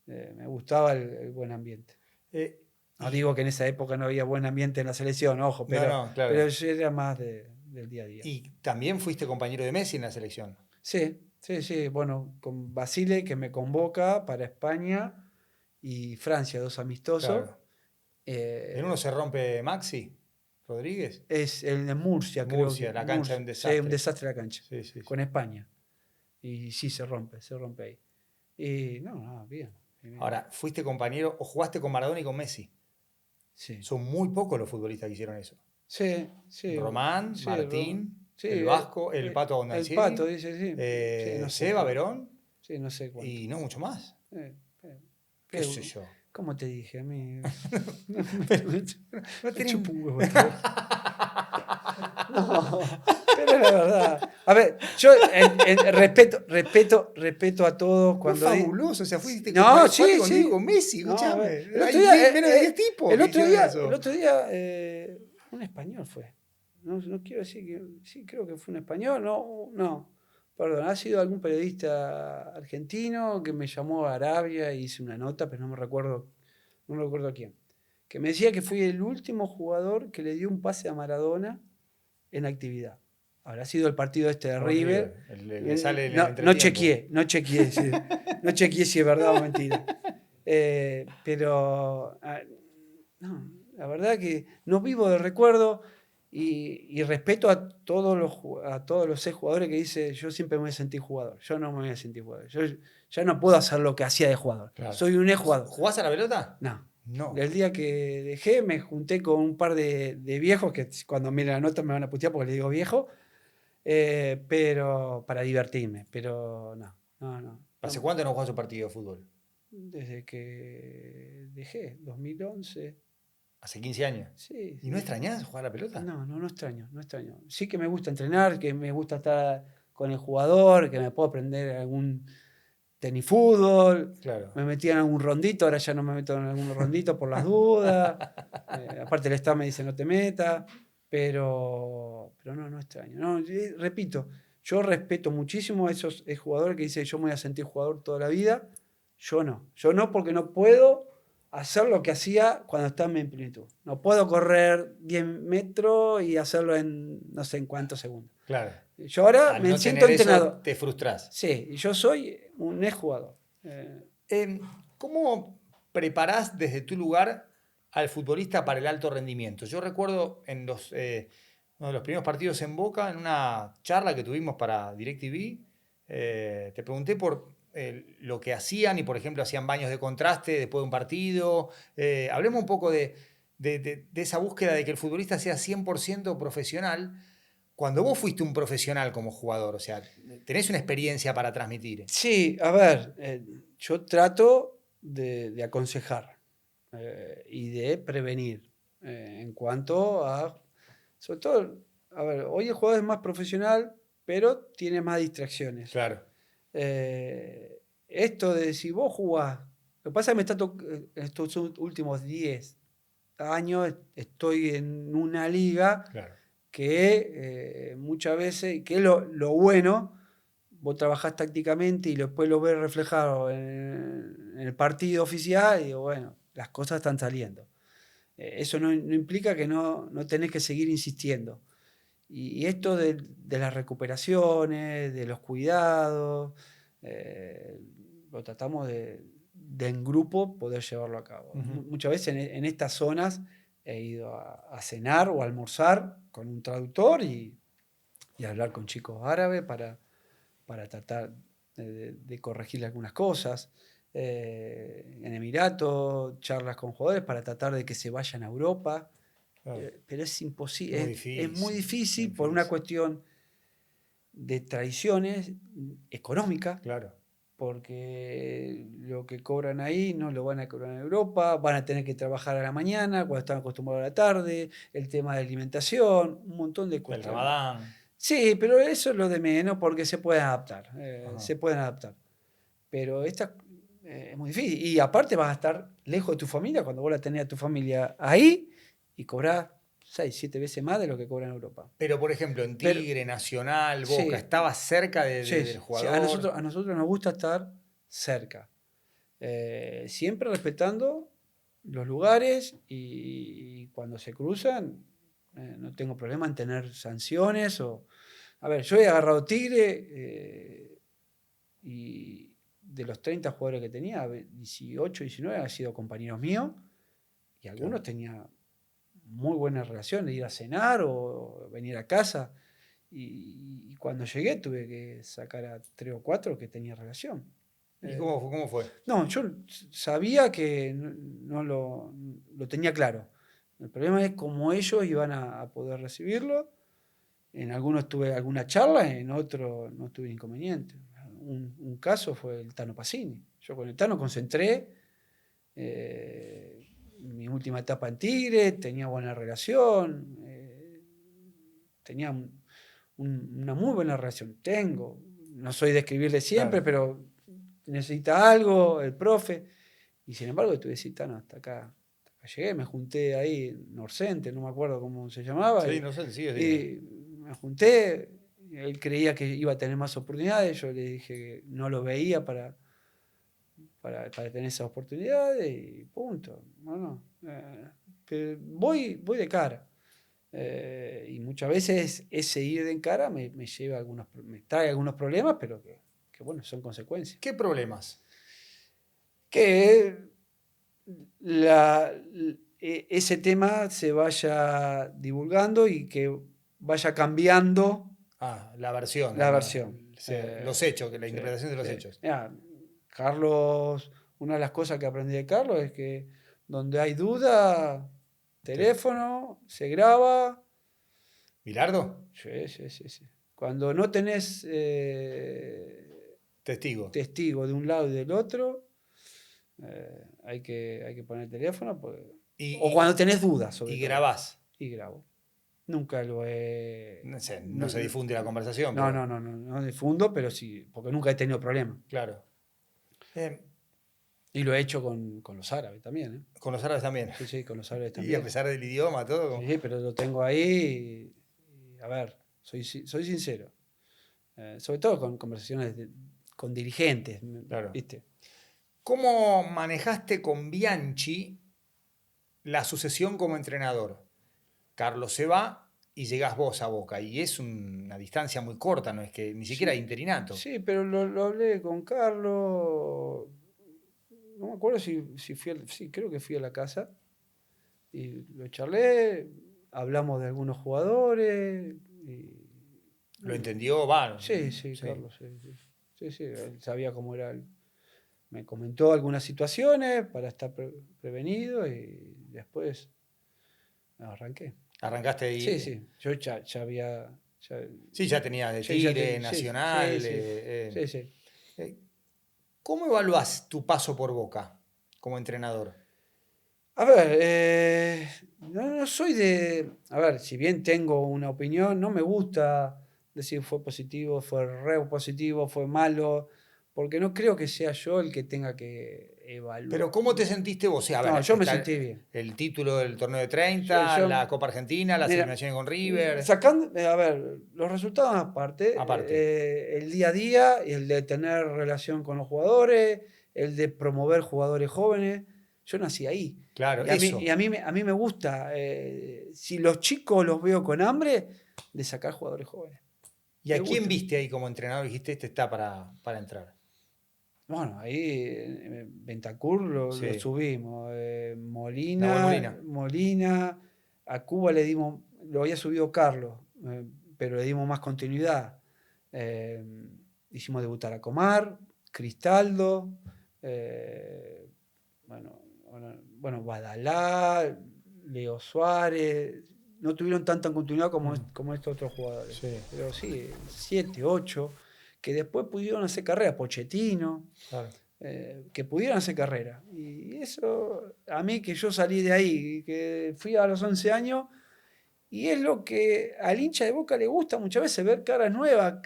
me gustaba el buen ambiente. Eh, No y, digo que en esa época no había buen ambiente en la selección, ojo, no, no, pero claro. yo era más del día a día. Y también fuiste compañero de Messi en la selección. Sí, sí, sí. Bueno, con Basile que me convoca para España y Francia, dos amistosos. Claro. En uno Eh, se rompe Maxi Rodríguez. es el de Murcia, creo que. Murcia, la cancha es Murcia, un sí, un desastre. desastre la cancha. Sí, sí, Con sí. España. Y sí, se rompe ahí. Y no, bien. Bien. Ahora, fuiste compañero o jugaste con Maradona y con Messi. Sí. Son muy pocos los futbolistas que hicieron eso. Sí, sí, Román, sí, Martín, sí, el Vasco, el Pato el Pato Abondancieri, dice, sí, sí, no sé Seba cuánto. Verón Sí, no sé cuánto. y no mucho más. Eh, eh, ¿Qué sé yo? ¿Cómo te dije? A mí Pero no me tienen... chupa un huevo todo. No, pero es la verdad. A ver, yo respeto a todos Fue cuando fabuloso, o sea, fuiste no, jugaste sí, con Diego y sí. con Messi, No, a escuchame. ver, el otro Hay día, menos de 10 tipos que hicieron el eso. otro día, un español fue. No quiero decir que, sí, creo que fue un español, no, perdón, ha sido algún periodista argentino que me llamó a Arabia y hice una nota, pero no me recuerdo a quién. Que me decía que fui el último jugador que le dio un pase a Maradona en actividad. Habrá sido el partido este de Con River. River, el que sale en el No, entretiempo. no chequeé si es verdad o mentira. Pero no, la verdad que no vivo del recuerdo y respeto a todos los jugadores que dice yo siempre me voy a sentir jugador. Yo no me voy a sentir jugador. Yo ya no puedo hacer lo que hacía de jugador. Claro. Soy un jugador. ¿Jugás a la pelota? No. No. El día que dejé me junté con un par de viejos que cuando miren la nota me van a putear porque les digo viejo, pero para divertirme, pero no. ¿Hace cuánto no jugás un partido de fútbol? Desde que dejé, 2011. Hace 15 años. Sí, ¿Y no sí. extrañás jugar a la pelota? No extraño. Sí que me gusta entrenar, que me gusta estar con el jugador, que me puedo aprender algún tenis fútbol, Claro. me metí en algún rondito, ahora ya no me meto en algún rondito por las dudas. Aparte el Estado me dice no te metas, pero no extraño. No, repito, yo respeto muchísimo a esos jugadores que dicen yo me voy a sentir jugador toda la vida. Yo no porque no puedo hacer lo que hacía cuando estaba en plenitud. No puedo correr 10 metros y hacerlo en no sé en cuántos segundos. Claro. Yo ahora Al me no siento tener eso, entrenado. te frustrás. Sí, yo soy un exjugador. ¿Cómo preparás desde tu lugar al futbolista para el alto rendimiento? Yo recuerdo en uno de los primeros partidos en Boca, en una charla que tuvimos para DirecTV, te pregunté por lo que hacían y, por ejemplo, hacían baños de contraste después de un partido. Hablemos un poco de esa búsqueda de que el futbolista sea 100% profesional, Cuando vos fuiste un profesional como jugador, o sea, tenés una experiencia para transmitir. Sí, a ver, yo trato de aconsejar y de prevenir en cuanto a, sobre todo, a ver, hoy el jugador es más profesional, pero tiene más distracciones. Claro. Esto de si vos jugás, lo que pasa es que me está estos últimos 10 años estoy en una liga Claro. que muchas veces, que es lo bueno, vos trabajás tácticamente y después lo ves reflejado en el partido oficial y digo, bueno, las cosas están saliendo. Eso no implica que no tenés que seguir insistiendo. Y esto de las recuperaciones, de los cuidados, lo tratamos de en grupo poder llevarlo a cabo. Muchas veces en estas zonas he ido a cenar o a almorzar con un traductor y hablar con chicos árabes para tratar de corregirle algunas cosas. En Emiratos, charlas con jugadores para tratar de que se vayan a Europa. Claro. Pero es imposible, Muy difícil, es muy difícil muy por una difícil. cuestión de tradiciones económicas, Claro. porque lo que cobran ahí no lo van a cobrar en Europa, van a tener que trabajar a la mañana cuando están acostumbrados a la tarde, el tema de alimentación, un montón de El cuestiones. Ramadán. Sí, pero eso es lo de menos porque se pueden adaptar, Ajá. se pueden adaptar. Pero esta es muy difícil. Y aparte vas a estar lejos de tu familia cuando vos la tenés a tu familia ahí y cobrás 6, 7 veces más de lo que cobra en Europa. Pero, por ejemplo, en Pero, Tigre, Nacional, sí, Boca, ¿estabas cerca sí, del sí, jugador? a nosotros nos gusta estar cerca. Siempre respetando los lugares y cuando se cruzan, no tengo problema en tener sanciones. A ver, yo he agarrado Tigre y de los 30 jugadores que tenía, 18, 19 han sido compañeros míos y algunos tenían muy buena relación de ir a cenar o venir a casa. Y cuando llegué tuve que sacar a 3 o 4 que tenía relación. ¿Y cómo fue? No, yo sabía que no lo tenía claro. El problema es cómo ellos iban a poder recibirlo. En algunos tuve alguna charla, en otros no tuve inconveniente. Un caso fue el Tano Pacini. Yo con el Tano concentré mi última etapa en Tigre, tenía buena relación, tenía una muy buena relación. Tengo, no soy de escribirle siempre, Claro. pero necesita algo, el profe. Y sin embargo, tuve decir, Tano, hasta acá llegué, me junté ahí, Norcente, no me acuerdo cómo se llamaba. Sí, no sé, sí. Y me junté, él creía que iba a tener más oportunidades, yo le dije que no lo veía para tener esas oportunidades y punto. Bueno, voy de cara. Y muchas veces ese ir de cara me lleva me trae algunos problemas, pero que bueno, son consecuencias. ¿Qué problemas? Que ese tema se vaya divulgando y que vaya cambiando La versión. la versión. Los hechos, la Sí, interpretación de los sí. hechos. Mirá, Carlos, una de las cosas que aprendí de Carlos es que donde hay duda, teléfono, se graba. ¿Bilardo? Sí, sí, sí, sí. Cuando no tenés Testigo. testigo de un lado y del otro, hay que poner el teléfono. O cuando tenés dudas, sobre y todo. grabás. Y grabo. Nunca lo he. No sé, no se difunde la conversación. No, pero... no difundo, pero sí, porque nunca he tenido problemas. Claro. Y lo he hecho con los árabes también, ¿eh? Con los árabes también. Sí, sí, con los árabes Y también. a pesar del idioma, todo. Sí, pero lo tengo ahí. A ver, soy sincero. Sobre todo con conversaciones con dirigentes, Claro. ¿viste? ¿Cómo manejaste con Bianchi la sucesión como entrenador? Carlos se va y llegás vos a Boca. Y es una distancia muy corta, no es que ni siquiera Sí, interinato. sí, pero lo hablé con Carlos. No me acuerdo si sí, creo que fui a la casa. Y lo charlé. Hablamos de algunos jugadores. ¿Lo entendió? Va. Sí, sí, Carlos, sí, sí. Sí, sí, él sabía cómo era. Me comentó algunas situaciones para estar prevenido y después arranqué. Arrancaste ahí. Sí, sí, yo ya Sí, ya tenías de Sí, ya Tigre, sí, Nacional. sí, sí. ¿Cómo evaluás tu paso por Boca como entrenador? A ver, no soy de... A ver, si bien tengo una opinión, no me gusta decir fue positivo, fue re positivo, fue malo, porque no creo que sea yo el que tenga que Pero evaluar. ¿cómo te sentiste vos? O sea, a No, ver, yo me está sentí bien. el título del torneo de Yo, 30, yo- la Copa Argentina, las Mira, eliminaciones con River, sacando, a ver, los resultados aparte, aparte. el día a día, el de tener relación con los jugadores, el de promover jugadores jóvenes, yo nací ahí. Claro, Y eso. a mí me gusta, si los chicos los veo con hambre, de sacar jugadores jóvenes. ¿Y Me a quién gusta. viste ahí como entrenador? Dijiste, este está para entrar. Bueno, ahí Bentancur lo Sí, subimos. Nahuel Molina. Molina, a Cuba le dimos, lo había subido Carlos, pero le dimos más continuidad. Eh, Hicimos debutar a Comar, Cristaldo, eh, bueno, bueno, Badalá, Leo Suárez. No tuvieron tanta continuidad como estos otros jugadores. Sí, Pero sí, 7, 8 que después pudieron hacer carrera, Pochettino, claro. que pudieron hacer carrera. Y eso, a mí que yo salí de ahí, que fui a los 11 años, y es lo que al hincha de Boca le gusta muchas veces, ver caras nuevas,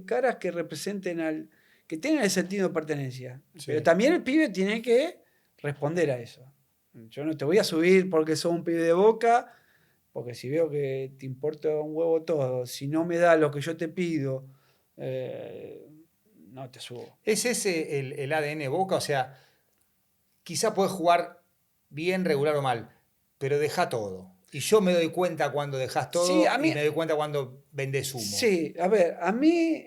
caras que representen que tengan el sentido de pertenencia. Pero Sí. también el pibe tiene que responder a eso. Yo no te voy a subir porque sos un pibe de Boca, porque si veo que te importa un huevo todo, si no me da lo que yo te pido, eh, no te subo. ¿Es ese el ADN Boca? O sea, quizá podés jugar bien, regular o mal, pero deja todo. Y yo me doy cuenta cuando dejas Sí, todo a y mí, me doy cuenta cuando vendés humo. sí, a ver, a mí,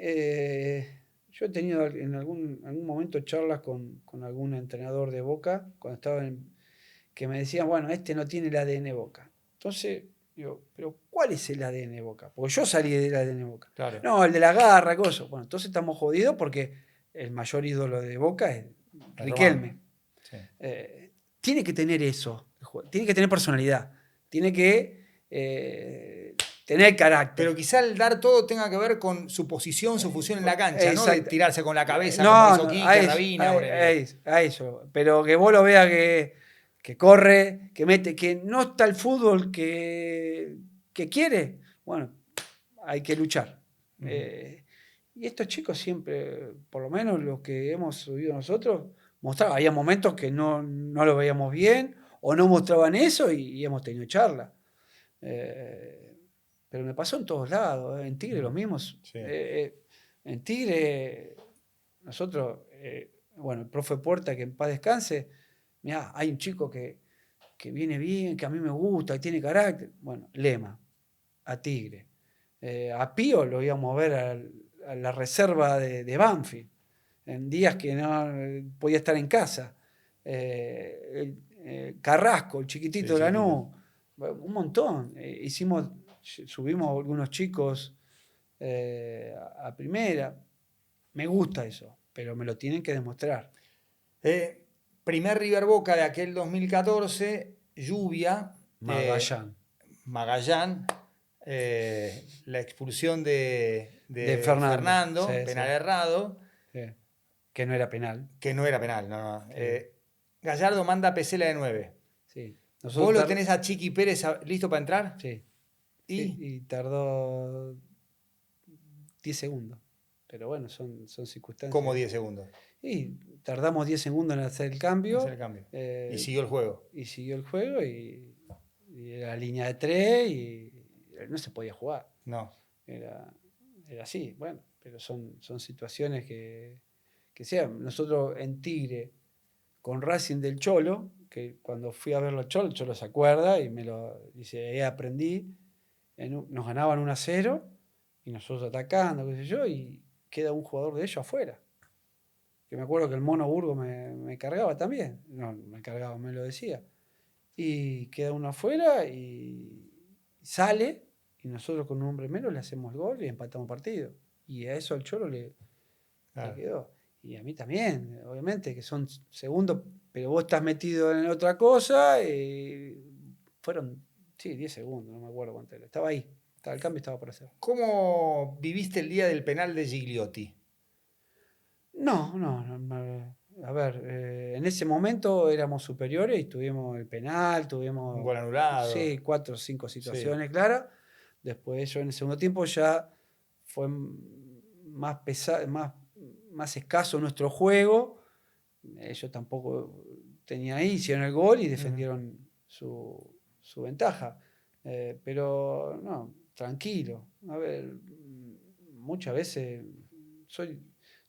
yo he tenido en algún momento charlas con algún entrenador de Boca, cuando estaba que me decían, bueno, este no tiene el ADN Boca. Entonces, digo, pero ¿cuál es el ADN Boca? Porque yo salí del ADN Boca. Claro. No, el de la garra, cosa. Bueno, entonces estamos jodidos porque el mayor ídolo de Boca es El Román. Riquelme. Sí. Tiene que tener eso, tiene que tener personalidad, tiene que tener carácter. Pero quizá el dar todo tenga que ver con su posición, su función en la cancha, no de Exacto. tirarse con la cabeza como No, hizo no, Quique, Rabina, ponele. a eso. Pero que vos lo veas que corre, que mete, que no está el fútbol que quiere. Bueno, hay que luchar. Y estos chicos siempre, por lo menos los que hemos subido nosotros, mostraban. Había momentos que no lo veíamos bien o no mostraban eso y hemos tenido charla. Pero me pasó en todos lados. En Tigre lo mismo. Sí. En Tigre, nosotros, bueno, el profe Puerta, que en paz descanse, mirá, hay un chico que viene bien, que a mí me gusta, que tiene carácter. Bueno, Lema, a Tigre. A Pío lo íbamos a ver a la reserva de Banfield, en días que no podía estar en casa. Carrasco, el chiquitito Sí, de chiquitito. Lanús, un montón. Subimos algunos chicos a primera. Me gusta eso, pero me lo tienen que demostrar. Primer River Boca de aquel 2014, lluvia, Magallán. Magallán, la expulsión De de Fernando. Fernando, Sí, penal sí, errado, sí. Que no era penal. que no era penal, no, no. Sí, Gallardo manda a Pesela de 9. sí. ¿Vos lo Nosotros tenés a Chiqui Pérez listo para entrar? sí, sí, ¿Y y tardó 10 segundos. Pero bueno, son cómo circunstancias. 10 segundos? Y tardamos 10 segundos en hacer el Hacer cambio. el cambio. Y siguió el juego. Y siguió el juego y era línea de 3 y no se podía jugar. No. Era así, bueno, pero son situaciones que sean. Nosotros en Tigre, con Racing del Cholo, que cuando fui a verlo al Cholo, el Cholo se acuerda y me lo dice, aprendí, nos ganaban 1-0 y nosotros atacando, qué sé yo, y queda un jugador de ellos afuera. Que me acuerdo que el Mono Burgo me cargaba también. No, me cargaba, me lo decía. Y queda uno afuera y sale, y nosotros con un hombre menos le hacemos el gol y empatamos partido. Y a eso al Cholo le Claro. quedó. Y a mí también, obviamente, que son segundos, pero vos estás metido en otra cosa. Fueron, sí, 10 segundos, no me acuerdo cuánto era. Estaba ahí. El cambio estaba por hacer. ¿Cómo viviste el día del penal de Gigliotti? No. A ver, en ese momento éramos superiores y tuvimos el penal, Un tuvimos, gol anulado. sí, 4 o 5 Sí. situaciones claras. Después yo en el segundo tiempo ya fue más pesado, más escaso nuestro juego. Ellos tampoco tenían ahí, hicieron el gol y defendieron su ventaja. Pero no, tranquilo. A ver, muchas veces soy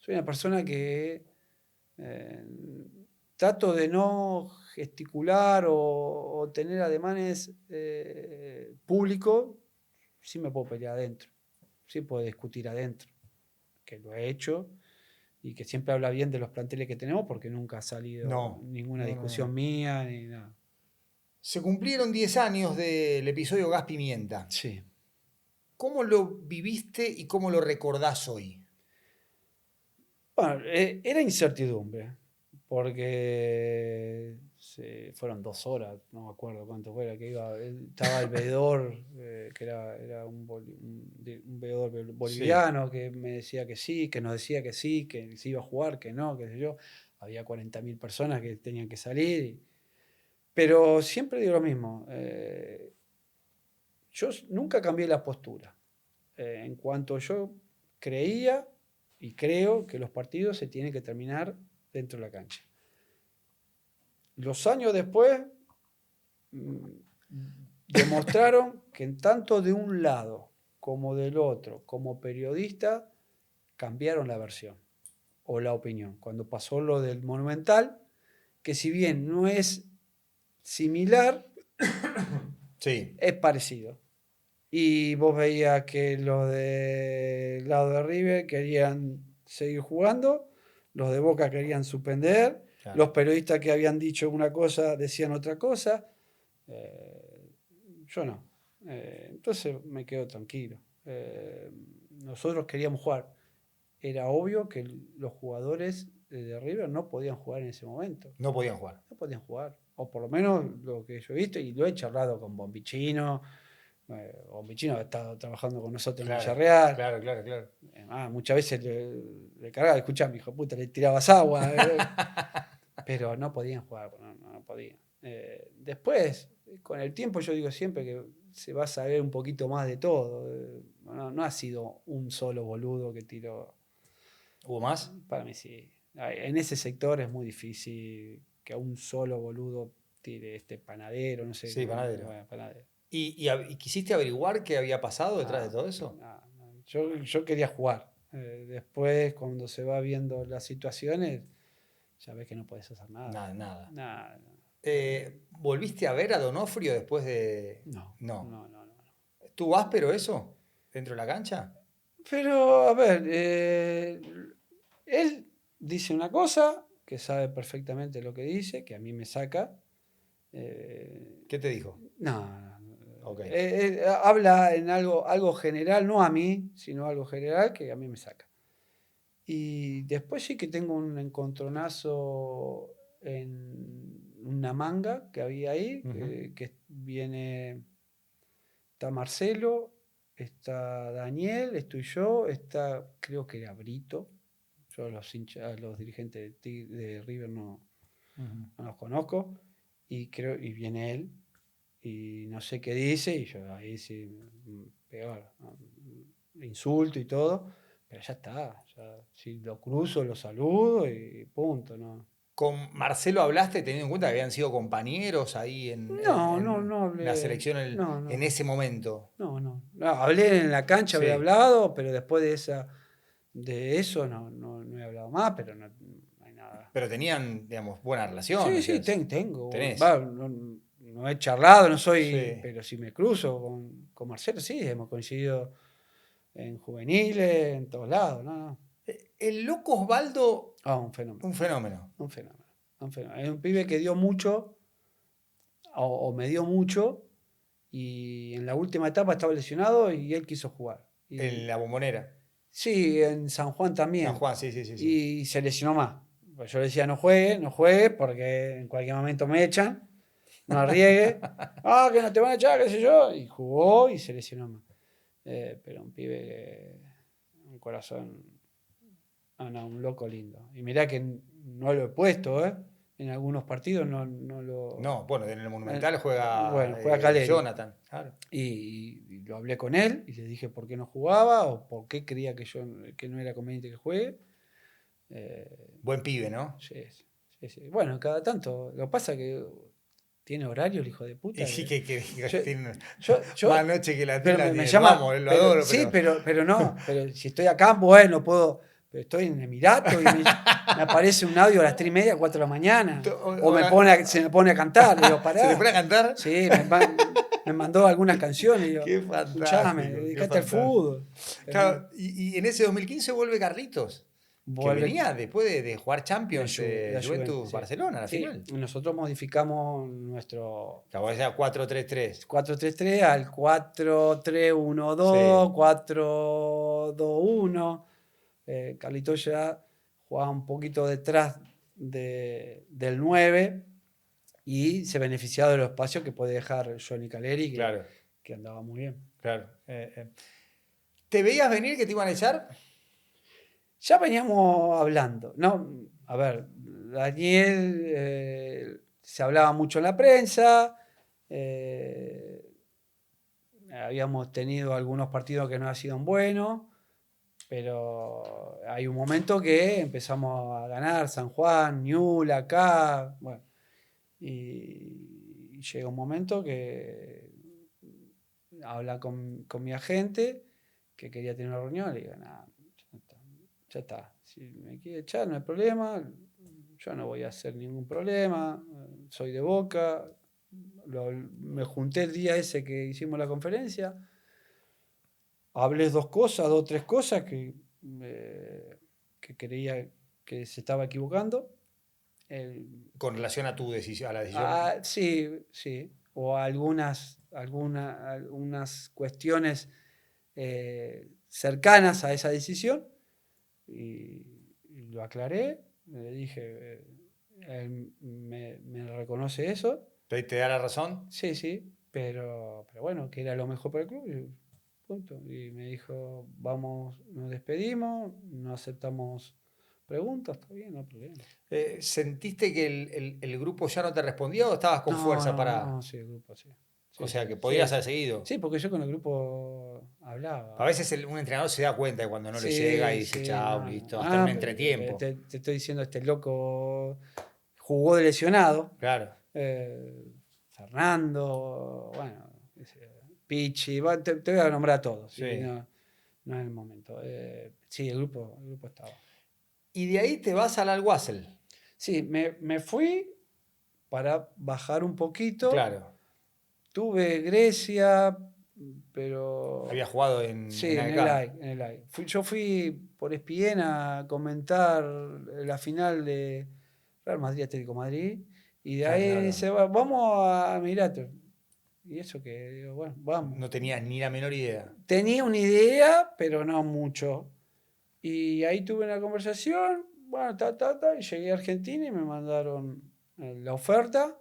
una persona que trato de no gesticular o tener ademanes públicos. Sí me puedo pelear adentro, sí puedo discutir adentro, que lo he hecho y que siempre habla bien de los planteles que tenemos porque nunca ha salido ninguna discusión mía ni nada. Se cumplieron 10 años del episodio Gas Pimienta. Sí. ¿Cómo lo viviste y cómo lo recordás hoy? Bueno, era incertidumbre, porque fueron 2 horas, no me acuerdo cuánto fuera, que estaba el veedor, que era un veedor boliviano, que me decía que sí, que nos decía que sí, que se iba a jugar, que no, qué sé yo. Había 40.000 personas que tenían que salir. Pero siempre digo lo mismo, yo nunca cambié la postura. En cuanto yo creía y creo que los partidos se tienen que terminar dentro de la cancha. Los años después demostraron que tanto de un lado como del otro, como periodista, cambiaron la versión o la opinión. Cuando pasó lo del Monumental, que si bien no es similar, Sí. es parecido. Y vos veías que los del lado de River querían seguir jugando, los de Boca querían suspender, Claro. los periodistas que habían dicho una cosa decían otra cosa. Yo no. Entonces me quedo tranquilo. Nosotros queríamos jugar. Era obvio que los jugadores de River no podían jugar en ese momento. No podían jugar. No podían jugar. O por lo menos lo que yo he visto, y lo he charlado con Bombichino. Bombichino ha estado trabajando con nosotros en Villarreal. Claro. Muchas veces le cargaba, escuchame, hijo de puta, le tirabas agua. Pero no podían jugar, no podían. Después, con el tiempo, yo digo siempre que se va a saber un poquito más de todo. No ha sido un solo boludo que tiró. ¿Hubo más? Para mí sí. En ese sector es muy difícil que a un solo boludo tire panadero, no sé. Sí, panadero. Bueno, panadero. ¿Y quisiste averiguar qué había pasado detrás de todo eso? No. Yo quería jugar. Después, cuando se va viendo las situaciones, ya ves que no podés hacer nada. Nada. ¿Volviste a ver a Donofrio después de...? No. ¿Estuvo áspero eso dentro de la cancha? Pero, a ver, él dice una cosa que sabe perfectamente lo que dice, que a mí me saca. ¿Qué te dijo? No. Okay. Habla en algo general, no a mí, sino algo general que a mí me saca. Y después sí que tengo un encontronazo en una manga que había ahí, que viene, está Marcelo, está Daniel, estoy yo, está, creo que era Brito. Yo a los dirigentes de River no los conozco. Y viene él. Y no sé qué dice, y yo ahí sí, peor, ¿no? Insulto y todo, pero ya está, si lo cruzo, lo saludo y punto, ¿no? ¿Con Marcelo hablaste teniendo en cuenta que habían sido compañeros ahí en No hablé. la selección en ese momento? No, hablé en la cancha, Sí. había hablado, pero después de eso no he hablado más, pero no hay nada. Pero tenían, digamos, buena relación. Sí, tengo. ¿Tenés? No he charlado, no soy, Sí. pero si me cruzo con Marcelo, sí, hemos coincidido en juveniles, en todos lados, ¿no? El loco Osvaldo, Un fenómeno. un fenómeno. Un fenómeno. Es un pibe que dio mucho, o me dio mucho, y en la última etapa estaba lesionado y él quiso jugar. En la Bombonera. Sí, en San Juan también. San Juan, sí. Y se lesionó más. Pues yo le decía, no juegue, porque en cualquier momento me echan. No arriesgue. Que no te van a echar, qué sé yo. Y jugó y se lesionó más. pero un pibe que un corazón, un loco lindo. Y mirá que no lo he puesto, en algunos partidos no lo... No, bueno, en el Monumental juega, bueno, juega Caleri. Jonathan. Claro. Y lo hablé con él y le dije por qué no jugaba o por qué creía que no era conveniente que juegue. Buen pibe, ¿no? Sí, sí. Bueno, cada tanto. Lo que pasa es que tiene horario el hijo de puta. Y sí que tiene Yo, más noche que la pero tiene. me llama. Vamos, lo adoro, sí, pero... pero no. Pero si estoy acá, bueno, puedo. Pero estoy en Emirato y me aparece un audio a las 3:30, 4 de la mañana. O se me pone a cantar. Le digo, pará. ¿Se le pone a cantar? Sí, me mandó algunas canciones. Y yo, qué fantástico. Escuchame, dedicate al fútbol. Claro, y en ese 2015 vuelve Carlitos. Que venía después de jugar Champions de Juventus sí. Barcelona, la final. Nosotros modificamos nuestro Claro, o sea, 4-3-3. 4-3-3 al 4-3-1-2, 4-2-1. Carlitos ya jugaba un poquito detrás del 9 y se beneficiaba de los espacios que puede dejar Johnny Caleri, que andaba muy bien. Claro. ¿Te veías venir que te iban a echar? Ya veníamos hablando, ¿no? A ver, Daniel se hablaba mucho en la prensa, habíamos tenido algunos partidos que no han sido buenos, pero hay un momento que empezamos a ganar, San Juan, Ñuble, acá, bueno, y llega un momento que habla con mi agente, que quería tener una reunión, le digo, nada, ya está. Si me quiere echar, no hay problema. Yo no voy a hacer ningún problema. Soy de Boca. Me junté el día ese que hicimos la conferencia. Hablé dos, tres cosas que creía que se estaba equivocando. Con relación a tu decisión, a la decisión. Sí. O algunas cuestiones cercanas a esa decisión. Y lo aclaré, le dije, él me reconoce eso. ¿Te da la razón? Sí, pero bueno, que era lo mejor para el club. Y punto. Y me dijo, vamos, nos despedimos, no aceptamos preguntas, está bien, no hay problema. ¿Sentiste que el grupo ya no te respondía o estabas con fuerza para...? No, sí, el grupo sí. O sea, que podías haber seguido. Sí, porque yo con el grupo hablaba. A veces un entrenador se da cuenta de cuando no le llega y dice, chao, listo, hasta un entretiempo. Te estoy diciendo, este loco jugó de lesionado. Claro. Fernando, bueno, Pichi, te voy a nombrar a todos. Sí. No es el momento. Sí, el grupo estaba. Y de ahí te vas al Al-Wassel. Sí, me fui para bajar un poquito. Claro. Tuve Grecia, pero... Había jugado en el AI. Yo fui por ESPN a comentar la final de Real Madrid Atlético Madrid y de ahí se va, vamos a Emiratos. Y eso que digo, bueno, vamos. No tenías ni la menor idea. Tenía una idea, pero no mucho. Y ahí tuve una conversación, bueno, y llegué a Argentina y me mandaron la oferta.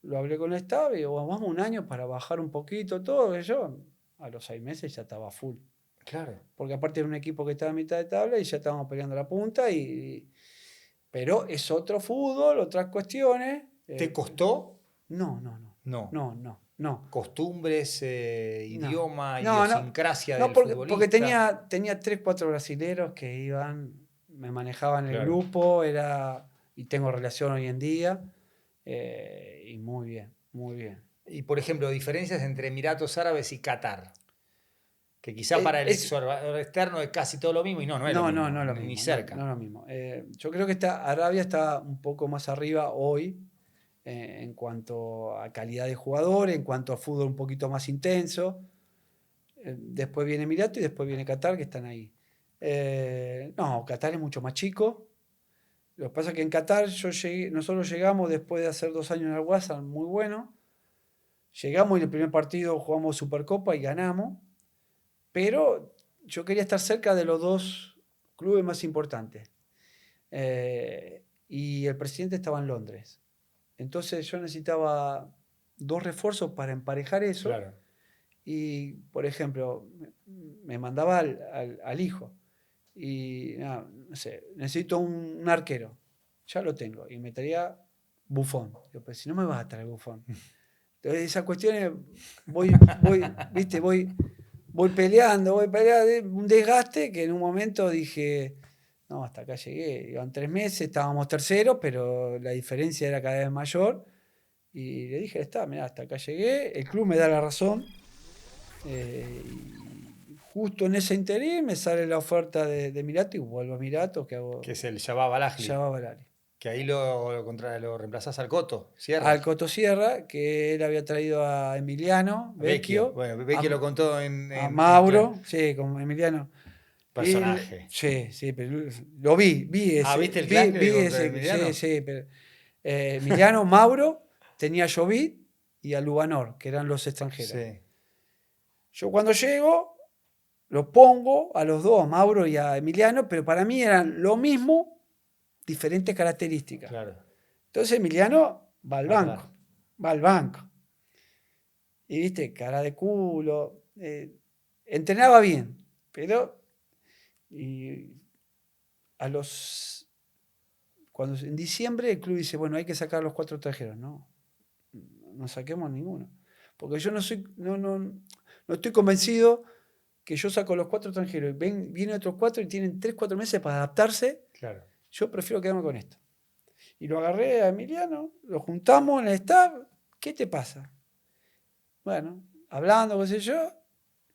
Lo hablé con el staff y digo, vamos un año para bajar un poquito todo. Que yo a los 6 meses ya estaba full. Claro. Porque aparte era un equipo que estaba a mitad de tabla y ya estábamos peleando la punta. Pero es otro fútbol, otras cuestiones. ¿Te costó? No. Costumbres, idioma, idiosincrasia del futbolista. Porque tenía 3, 4 brasileros que me manejaban el grupo, y tengo relación hoy en día. Y muy bien. Y por ejemplo, diferencias entre Emiratos Árabes y Qatar. Que quizá para el externo es casi todo lo mismo y no es lo mismo. No lo mismo. Ni cerca. No lo mismo. Yo creo que Arabia está un poco más arriba hoy en cuanto a calidad de jugador, en cuanto a fútbol un poquito más intenso. Después viene Emiratos y después viene Qatar, que están ahí. Qatar es mucho más chico. Lo que pasa es que en Qatar nosotros llegamos después de hacer 2 años en el Al-Wassel, muy bueno. Llegamos y el primer partido jugamos Supercopa y ganamos. Pero yo quería estar cerca de los 2 clubes más importantes. Y el presidente estaba en Londres. Entonces yo necesitaba 2 refuerzos para emparejar eso. Claro. Y, por ejemplo, me mandaba al hijo. Y, no sé, necesito un arquero. Ya lo tengo. Y me traía Buffon. Digo, pero si no me vas a traer Buffon. Entonces, esas cuestiones, viste, voy peleando, un desgaste que en un momento dije, no, hasta acá llegué. Iban 3 meses, estábamos terceros, pero la diferencia era cada vez mayor. Y le dije, mirá, hasta acá llegué, el club me da la razón. Y justo en ese interín me sale la oferta de Emiratos y vuelvo a Emiratos, que hago Que es el Shabab Al-Ahly. Shabab Al-Ahly. Que ahí lo reemplazás al Coto, Sierra. Al Coto Sierra, que él había traído a Emiliano Vecchio. Vecchio, Bueno, Vecchio lo contó en a Clan. Mauro, sí, con Emiliano. Personaje. Sí, pero lo vi ese. ¿viste el Clan que vi contra ese, Emiliano? sí, pero Emiliano, Mauro, tenía a Jovid y a Lubanor, que eran los extranjeros. Sí. Yo cuando llego, los pongo a los dos, a Mauro y a Emiliano, pero para mí eran lo mismo, diferentes características. Claro. Entonces Emiliano va al banco, Claro. va al banco. Y viste, cara de culo, entrenaba bien, pero y cuando en diciembre el club dice, bueno, hay que sacar a los 4 extranjeros. No saquemos ninguno. Porque yo no estoy convencido que yo saco los 4 extranjeros y vienen otros 4 y tienen 3, 4 meses para adaptarse. Claro. Yo prefiero quedarme con esto. Y lo agarré a Emiliano, lo juntamos en el staff. ¿Qué te pasa? Bueno, hablando, qué sé yo,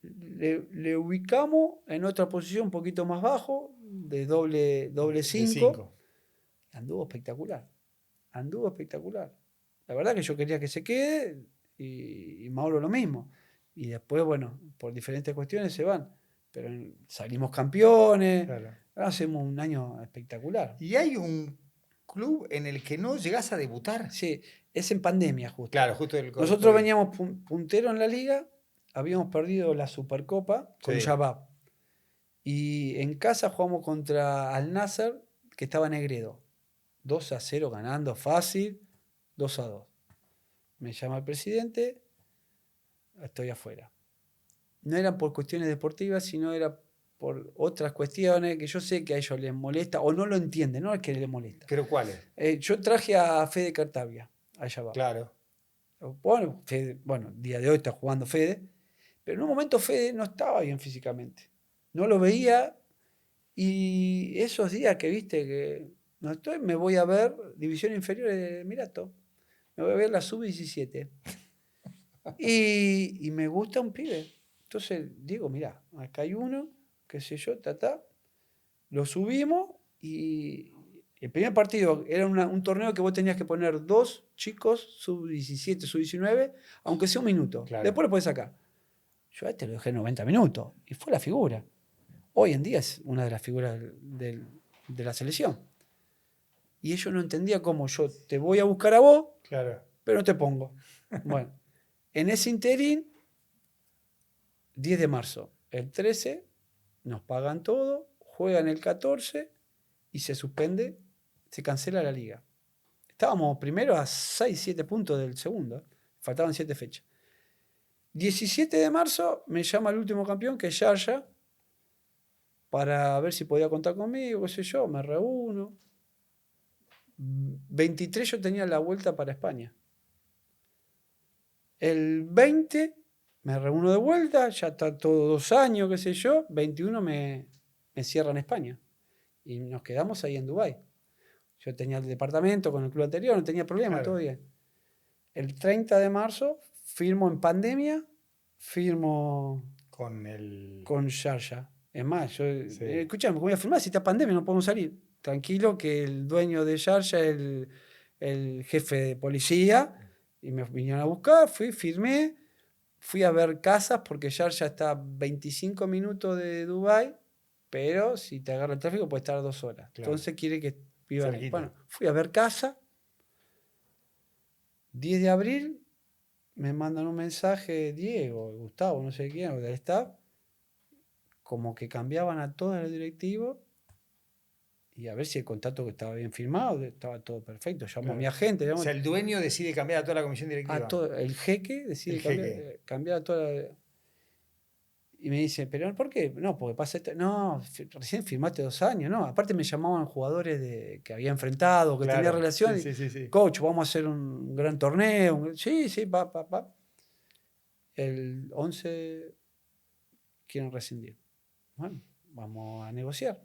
le ubicamos en otra posición un poquito más bajo, de doble 5. Anduvo espectacular. La verdad que yo quería que se quede y Mauro lo mismo. Y después, bueno, por diferentes cuestiones se van. Pero salimos campeones. Claro. Hacemos un año espectacular. ¿Y hay un club en el que no llegás a debutar? Sí, es en pandemia justo. Claro, justo el Nosotros veníamos punteros en la liga, habíamos perdido la Supercopa con Shabab. Y en casa jugamos contra Al Nasser, que estaba en Negredo. 2-0 ganando fácil, 2-2. Me llama el presidente, estoy afuera. No eran por cuestiones deportivas, sino era por otras cuestiones que yo sé que a ellos les molesta o no lo entienden, no es que les molesta. ¿Pero cuáles? Yo traje a Fede Cartavia, allá va. Claro. Bueno, día de hoy está jugando Fede, pero en un momento Fede no estaba bien físicamente. No lo veía y esos días que viste que no estoy, me voy a ver división inferior de Emiratos. Me voy a ver la sub-17. Y me gusta un pibe. Entonces digo, mirá, acá hay uno, qué sé yo, lo subimos y el primer partido era un torneo que vos tenías que poner 2 chicos, sub-17, sub-19, aunque sea un minuto. Claro. Después lo podés sacar. Yo a este lo dejé 90 minutos y fue la figura. Hoy en día es una de las figuras de la selección. Y ellos no entendían cómo yo te voy a buscar a vos, claro, pero no te pongo. Bueno, en ese interín, 10 de marzo, el 13, nos pagan todo, juegan el 14 y se suspende, se cancela la liga. Estábamos primero a 6, 7 puntos del segundo, faltaban 7 fechas. 17 de marzo me llama el último campeón, que es Sharjah, para ver si podía contar conmigo, qué sé yo, me reúno. 23 yo tenía la vuelta para España. El 20 me reúno de vuelta, ya está todo 2 años, qué sé yo. 21 me cierran España. Y nos quedamos ahí en Dubái. Yo tenía el departamento con el club anterior, no tenía problema, claro, todo bien. El 30 de marzo firmo en pandemia, con Sharjah. Es más, escuchame, ¿cómo voy a firmar si está pandemia? No podemos salir. Tranquilo que el dueño de Sharjah es el jefe de policía y me vinieron a buscar, firmé, fui a ver casas porque Sharjah está a 25 minutos de Dubái, pero si te agarra el tráfico puede estar 2 horas. Claro. Entonces quiere que vivan ahí. Bueno, fui a ver casa. 10 de abril me mandan un mensaje, Diego, Gustavo, no sé quién, del staff, como que cambiaban a todos los directivos y a ver si el contrato que estaba bien firmado, estaba todo perfecto. Llamo a mi agente. O sea, el dueño decide cambiar a toda la comisión directiva. El jeque decide cambiar a toda la... Y me dice, ¿pero por qué? No, porque pasa esto. No, recién firmaste 2 años, ¿no? Aparte me llamaban jugadores que había enfrentado, que tenía Claro, relación. sí. Coach, vamos a hacer un gran torneo. Sí, va. El 11 quieren rescindir. Bueno, vamos a negociar.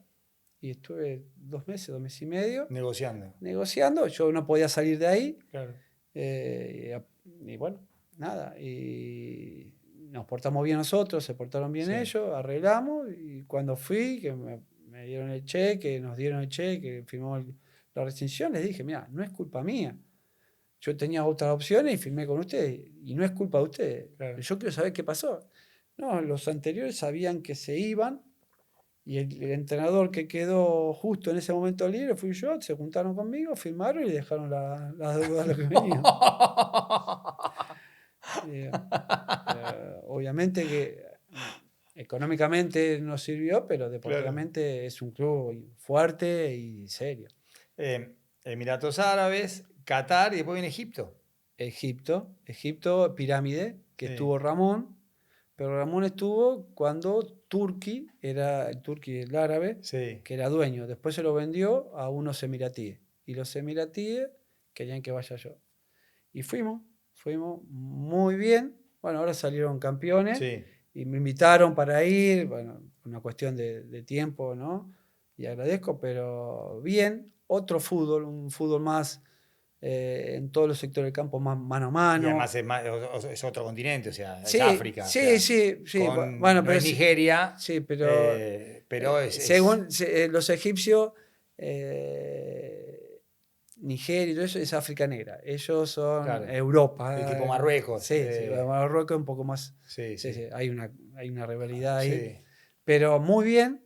Y estuve 2 meses, 2 meses y medio. Negociando. Yo no podía salir de ahí. Claro. Y bueno, nada. Y nos portamos bien nosotros, se portaron bien ellos, arreglamos. Y cuando fui, que me dieron el cheque, nos dieron el cheque, firmamos la rescisión, les dije, mira, no es culpa mía. Yo tenía otras opciones y firmé con ustedes. Y no es culpa de ustedes. Claro. Yo quiero saber qué pasó. No, los anteriores sabían que se iban. Y el entrenador que quedó justo en ese momento libre fui yo, se juntaron conmigo, firmaron y dejaron las deudas a lo que venían. Obviamente que económicamente no sirvió, pero deportivamente es un club fuerte y serio. Emiratos Árabes, Qatar y después viene Egipto. Egipto, pirámide, que estuvo Ramón, pero Ramón estuvo cuando Turki, el árabe, que era dueño. Después se lo vendió a unos emiratíes. Y los emiratíes querían que vaya yo. Y fuimos muy bien. Bueno, ahora salieron campeones y me invitaron para ir. Bueno, una cuestión de tiempo, ¿no? Y agradezco, pero bien. Otro fútbol, un fútbol más en todos los sectores del campo, más mano a mano. Y además es otro continente, o sea, es África. Sí. Bueno, pero es Nigeria. Sí, pero según los egipcios, Nigeria y todo eso es África negra. Ellos son Europa. El tipo Marruecos. Sí, Marruecos un poco más. Sí. Hay una rivalidad ahí. Sí. Pero muy bien.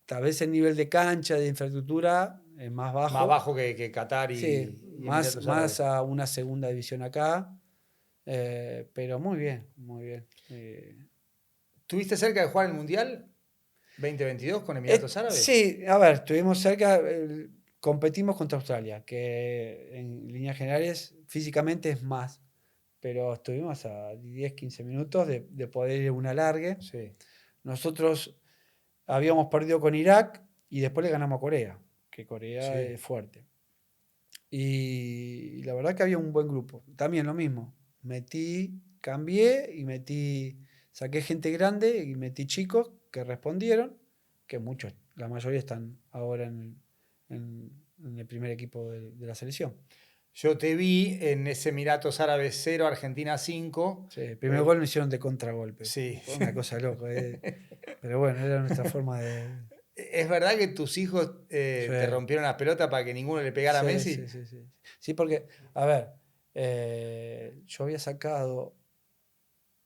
Tal vez el nivel de cancha, de infraestructura es más bajo. Más bajo que Qatar y más a una segunda división acá. Pero muy bien. ¿Tuviste cerca de jugar el Mundial 2022 con Emiratos Árabes? Sí, a ver, estuvimos cerca. Competimos contra Australia, que en líneas generales físicamente es más. Pero estuvimos a 10-15 minutos de poder ir a un alargue. Sí. Nosotros habíamos perdido con Irak y después le ganamos a Corea, que Corea es fuerte. Y la verdad que había un buen grupo. También lo mismo. Cambié y saqué gente grande y metí chicos que respondieron, que muchos, la mayoría están ahora en el primer equipo de la selección. Yo te vi en ese Emiratos Árabes 0, Argentina 5. Sí, el primer gol me hicieron de contragolpe. Sí. Fue una cosa loca. Pero bueno, era nuestra forma de... ¿Es verdad que tus hijos te rompieron las pelotas para que ninguno le pegara a Messi? Sí. Sí, porque, a ver, yo había sacado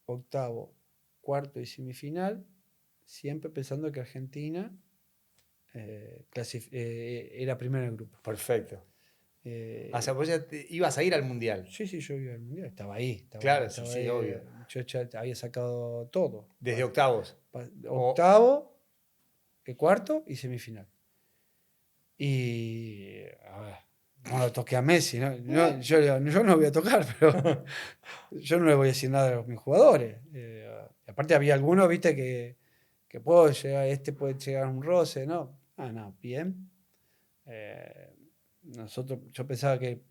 octavo, cuarto y semifinal, siempre pensando que Argentina era primero en el grupo. Perfecto. O sea, vos ya ibas a ir al Mundial. Sí, yo iba al Mundial, estaba ahí. Sí, obvio. Yo ya había sacado todo. Desde octavos. Octavo, cuarto y semifinal. Y, a ver, no lo toqué a Messi, ¿no? Yo no lo voy a tocar, pero yo no le voy a decir nada a mis jugadores. Aparte había algunos, viste, que puede llegar a un roce, ¿no? No, bien. Yo pensaba que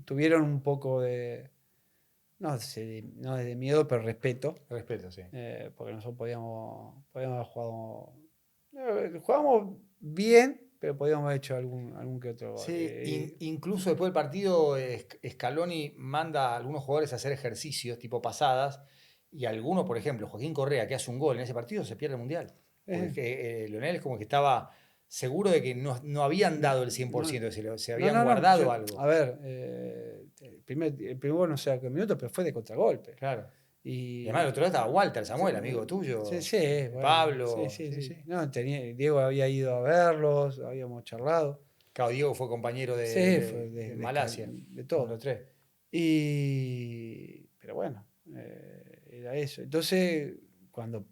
tuvieron un poco de, no de miedo, pero respeto. Respeto, sí. Porque nosotros podíamos haber jugado, jugábamos bien, pero podíamos haber hecho algún que otro. Sí, incluso después del partido Scaloni manda a algunos jugadores a hacer ejercicios tipo pasadas y alguno, por ejemplo, Joaquín Correa, que hace un gol en ese partido, se pierde el Mundial. Porque Leonel es como que estaba seguro de que no habían dado el 100%, se habían guardado algo. A ver, el primer gol no sé a qué minuto, pero fue de contragolpe. Claro. Y además el otro lado estaba Walter Samuel, amigo tuyo. Sí. Pablo. Sí. No, Diego había ido a verlos, habíamos charlado. Claro, Diego fue compañero de Malasia. De todos los tres. Pero bueno, era eso. Entonces, cuando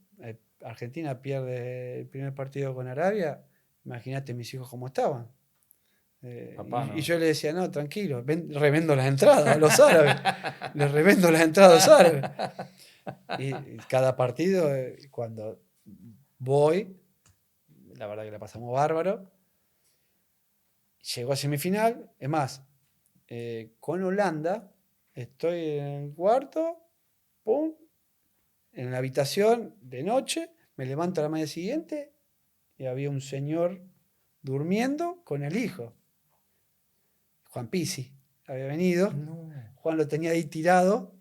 Argentina pierde el primer partido con Arabia, imagínate mis hijos cómo estaban. Y yo le decía, no, tranquilo, revendo las entradas a los árabes. Les revendo las entradas a los árabes. Y cada partido, cuando voy, la verdad que la pasamos bárbaro. Llegó a semifinal. Es más, con Holanda, estoy en el cuarto, pum, en la habitación de noche, me levanto a la mañana siguiente y había un señor durmiendo con el hijo. Juan Pizzi había venido. No. Juan lo tenía ahí tirado.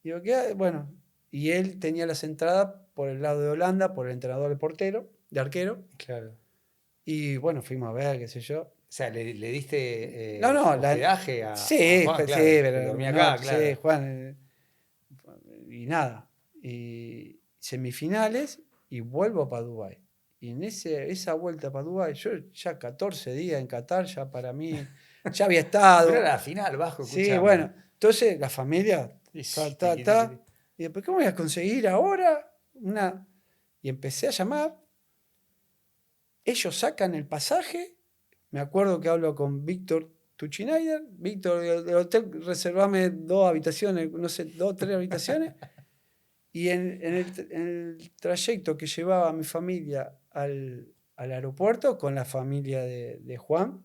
Digo, ¿qué? Bueno, y él tenía las entradas por el lado de Holanda, por el entrenador de arquero. Claro. Y bueno, fuimos a ver, qué sé yo. O sea, le diste No, no, hospedaje a sí, Juan, sí, claro, que pero dormía no, acá, claro. sí, Juan, y nada. Y semifinales y vuelvo para Dubái. Y en esa vuelta para Dubái, yo ya 14 días en Qatar, ya para mí, ya había estado. Pero era la final, Vasco, Sí, escuchame. bueno, entonces la familia, Ish, y después, ¿cómo voy a conseguir ahora una? Y empecé a llamar. Ellos sacan el pasaje. Me acuerdo que hablo con Víctor Tuchinaider. Víctor, del hotel, reservame 2 habitaciones, no sé, 2 o 3 habitaciones. Y en el trayecto que llevaba a mi familia al aeropuerto con la familia de Juan,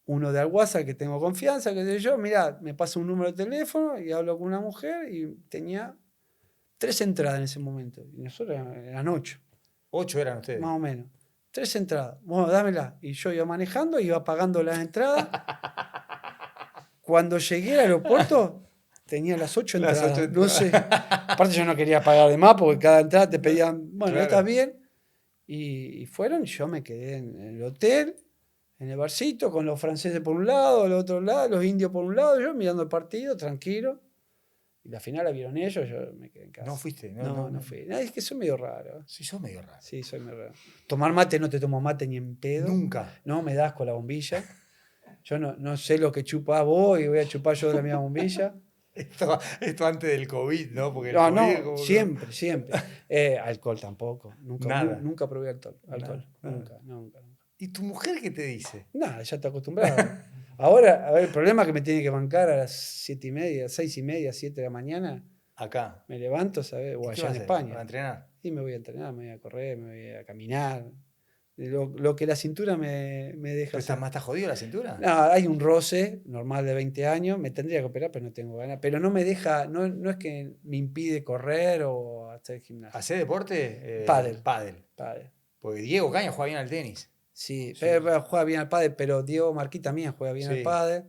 uno de WhatsApp que tengo confianza, que sé yo, mirá, me pasa un número de teléfono y hablo con una mujer y tenía 3 entradas en ese momento. Y nosotros eran 8. 8 eran ustedes. Más o menos. 3 entradas. Bueno, dámela. Y yo iba manejando, iba pagando las entradas. Cuando llegué al aeropuerto, tenía las 8 Las entradas. 8 No sé. Aparte yo no quería pagar de más porque cada entrada te pedían, bueno, Claro. ¿estás bien? Y fueron y yo me quedé en el hotel, en el barcito, con los franceses por un lado, al otro lado, los indios por un lado, yo mirando el partido, tranquilo. Y la final la vieron ellos, yo me quedé en casa. No fuiste, No fui. No, es que soy medio raro. Sí, sos medio raro. Sí, soy medio raro. Tomar mate no te tomo mate ni en pedo. Nunca. No, me das con la bombilla. Yo no sé lo que chupás vos y voy a chupar yo de la misma bombilla. Esto antes del COVID, ¿no? Porque el No, COVID no, siempre. Alcohol tampoco. Nada. Nunca probé alcohol. Nada. Nunca. ¿Y tu mujer qué te dice? Nada, ya está acostumbrado. Ahora, a ver, el problema es que me tiene que bancar a las 7:30, 6:30, 7 de la mañana. Acá. Me levanto, ¿sabes? O ¿Qué allá vas a en hacer? España. ¿Para entrenar? Y me voy a entrenar, me voy a correr, me voy a caminar. Lo que la cintura me deja ¿Pero hacer. ¿Estás jodido la cintura? No, hay un roce normal de 20 años, me tendría que operar, pero no tengo ganas. Pero no me deja, no es que me impide correr o hacer gimnasio. ¿Hacés deporte? Pádel. Pádel. Porque Diego Caña juega bien al tenis. Sí, Sí. pero juega bien al pádel, pero Diego Marquí también juega bien al Sí. pádel.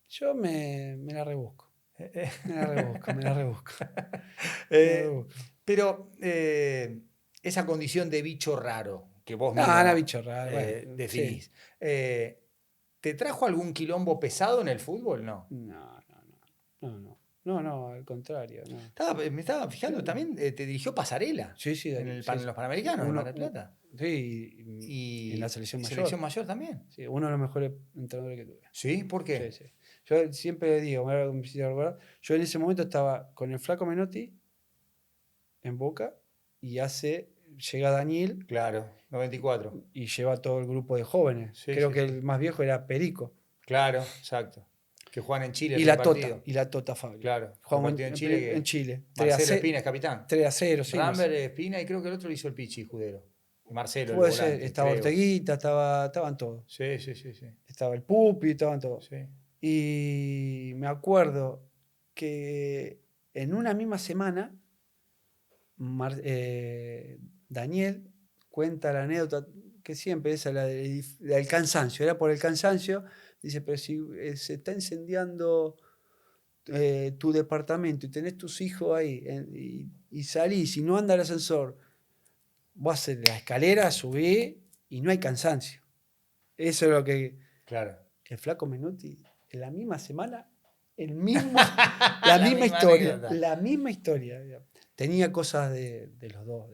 Yo me la rebusco. Me la rebusco. Me la rebusco. Pero esa condición de bicho raro que vos No, mismo bicho raro. Bueno, definís, sí. ¿te trajo algún quilombo pesado en el fútbol? No. No, al contrario. No. Me estaba fijando, también te dirigió Pasarela Sí, en los Panamericanos, en Mar del Plata. Sí, Y en la selección mayor. Selección mayor también. Sí, uno de los mejores entrenadores que tuve. ¿Sí? ¿Por qué? Sí. Yo siempre digo, yo en ese momento estaba con el Flaco Menotti en Boca y llega Daniel. Claro, 94. Y lleva todo el grupo de jóvenes. Sí, Creo que el más viejo era Perico. Claro, exacto. Que juegan en Chile. Y la Tota Fabio. Claro, jugamos en Chile. En Chile. Marcelo Espina es capitán. 3-0, sí. Rambert, Espina y creo que el otro lo hizo el Pichi Judero. Marcelo, Puede el volante, ser, estaba creo. Orteguita, estaban todos. Sí. Estaba el Pupi, estaban todos. Sí. Y me acuerdo que en una misma semana, Daniel cuenta la anécdota que siempre es la del cansancio. Era por el cansancio. Dice, pero si se está incendiando tu departamento y tenés tus hijos ahí y salís y no anda el ascensor, vas a la escalera, subís y no hay cansancio. Eso es lo que... Claro. El Flaco Menotti, en la misma semana, la misma historia. Anécdota. La misma historia. Tenía cosas de los dos.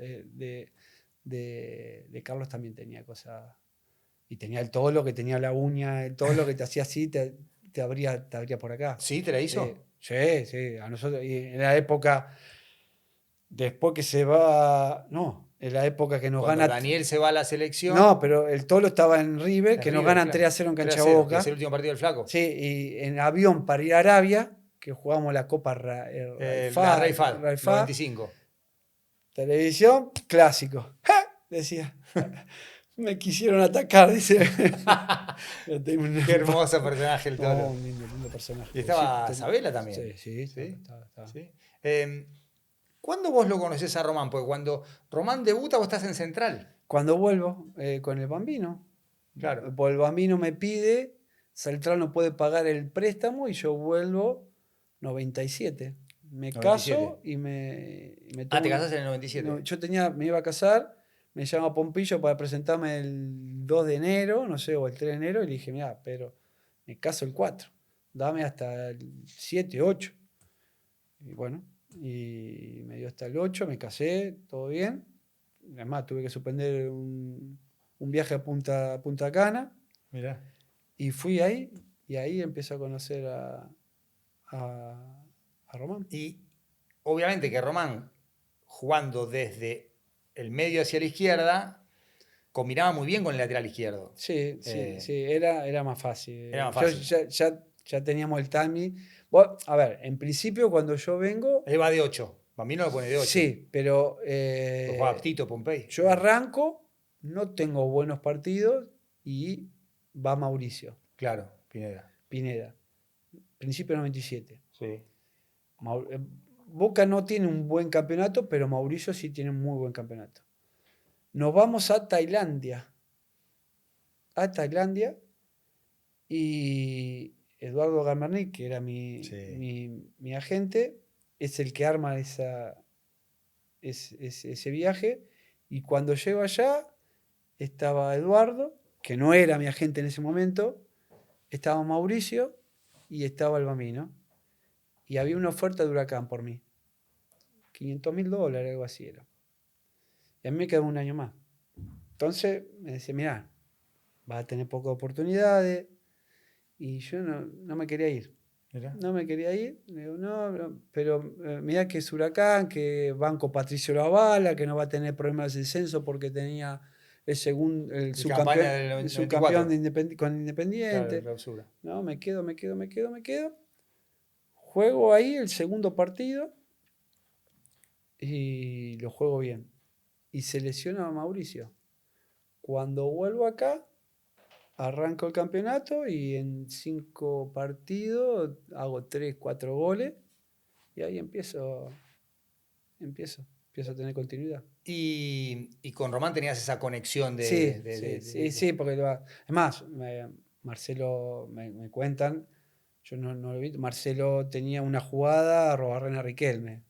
De Carlos también tenía cosas. Y tenía el tolo, que tenía la uña, el tolo que te hacía así, te abría por acá. ¿Sí? ¿Te la hizo? Sí. A nosotros, y en la época, después que se va. No, en la época que nos Cuando gana. Daniel se va a la selección. No, pero el tolo estaba en River, que nos ganan 3-0 en Cancha Boca. Que es el último partido del Flaco. Sí, y en avión para ir a Arabia, que jugábamos la Copa La Raifá, Raifal, 95. Televisión, clásico. ¡Ja! Decía. Me quisieron atacar, dice. Qué hermoso personaje el Tolo. No, un lindo personaje. Y estaba Sí, Sabela también. Sí, estaba. ¿Sí? ¿Cuándo vos lo conocés a Román? Porque cuando Román debuta, vos estás en Central. Cuando vuelvo con el Bambino, Claro. el Bambino me pide, Central no puede pagar el préstamo y yo vuelvo 97. Me 97. caso y me Ah, tomo te casaste en el 97. Yo me iba a casar, me llama Pompillo para presentarme el 2 de enero, no sé, o el 3 de enero, y le dije, mira, pero me caso el 4, dame hasta el 7, 8. Y bueno, y me dio hasta el 8, me casé, todo bien. Además, tuve que suspender un viaje a Punta Cana. Mirá. Y fui ahí, y ahí empecé a conocer a Román. Y obviamente que Román, jugando desde el medio hacia la izquierda, combinaba muy bien con el lateral izquierdo. Sí, era más fácil. Era más fácil. Ya teníamos el timing. A ver, en principio cuando yo vengo... Él va de 8. Bambino lo pone de 8. Sí, pero... Lo juega Tito, Pompey. Yo arranco, no tengo buenos partidos y va Mauricio. Claro, Pineda. Principio 97. Sí. Boca no tiene un buen campeonato, pero Mauricio sí tiene un muy buen campeonato. Nos vamos a Tailandia. Y Eduardo Gamernick, que era mi agente, es el que arma ese viaje. Y cuando llego allá, estaba Eduardo, que no era mi agente en ese momento, estaba Mauricio y estaba el Bambino. Y había una oferta de Huracán por mí. $500.000, algo así era. Y a mí me quedó un año más. Entonces me decía, mirá, vas a tener pocas oportunidades. Y yo no me quería ir. ¿Mirá? No me quería ir. Le digo, no, pero mirá que es Huracán, que Banco Patricio lo avala, que no va a tener problemas de descenso porque tenía el subcampeón con Independiente. Claro, no, me quedo. Juego ahí el segundo partido y lo juego bien. Y se lesiona a Mauricio. Cuando vuelvo acá, arranco el campeonato y en 5 partidos hago 3, 4 goles y ahí empiezo a tener continuidad. Y con Román tenías esa conexión Sí, porque es más, Marcelo me cuentan, yo no lo vi, Marcelo tenía una jugada a Robarrena Riquelme.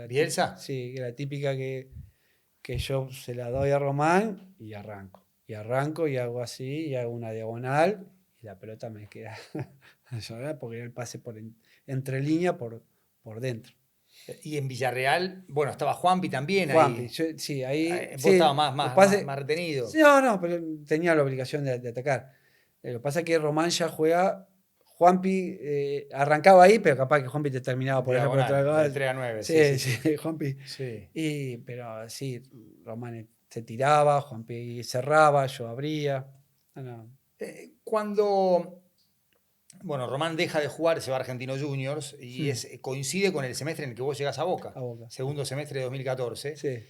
¿Bielsa? Sí, era típica que yo se la doy a Román y arranco. Y hago así, y hago una diagonal, y la pelota me queda porque era el pase entre línea por dentro. Y en Villarreal, bueno, estaba Juanpi también Juanpi, ahí. ahí. Vos estabas más retenido. No, pero tenía la obligación de atacar. Lo que pasa es que Román ya juega. Juanpi arrancaba ahí, pero capaz que Juanpi te terminaba por ejemplo de 3 a 9. Sí, Juanpi. Sí. Pero sí, Román se tiraba, Juanpi cerraba, yo abría. Cuando Román deja de jugar, se va a Argentinos Juniors y coincide con el semestre en el que vos llegás a Boca. Segundo semestre de 2014. Sí.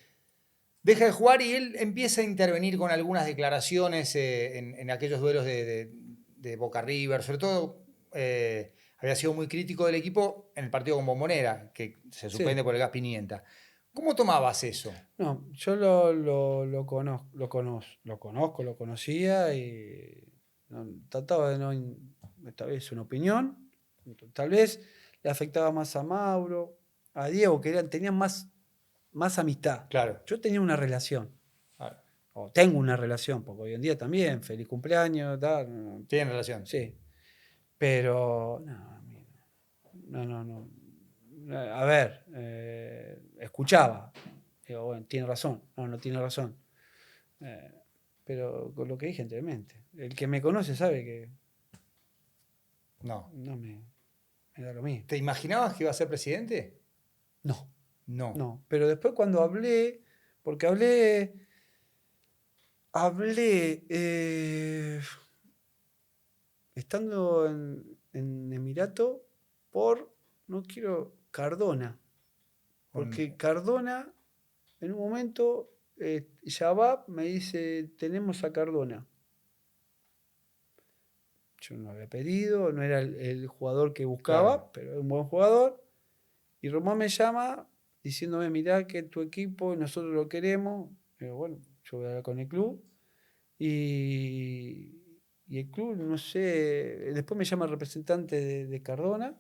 Deja de jugar y él empieza a intervenir con algunas declaraciones en aquellos duelos de Boca River. Sobre todo, había sido muy crítico del equipo en el partido con Bombonera, que se suspende por el gas pimienta. ¿Cómo tomabas eso? No, yo lo conocía y trataba de no. Tal vez una opinión, tal vez le afectaba más a Mauro, a Diego, que tenían más amistad. Claro. Yo tenía una relación. O tengo una relación, porque hoy en día también, feliz cumpleaños, tal. ¿Tienen relación? Sí. Pero, no. A ver, escuchaba. Digo, bueno, tiene razón. No tiene razón. Pero con lo que dije anteriormente, el que me conoce sabe que no me da lo mismo. ¿Te imaginabas que iba a ser presidente? No. Pero después cuando hablé, porque hablé estando en Emirato por no quiero Cardona. Porque Cardona, en un momento, Shabab me dice, tenemos a Cardona. Yo no lo había pedido, no era el jugador que buscaba, pero es un buen jugador. Y Román me llama diciéndome, mirá que tu equipo, nosotros lo queremos. Pero bueno, yo voy a hablar con el club. Y el club, no sé, después me llama el representante de Cardona,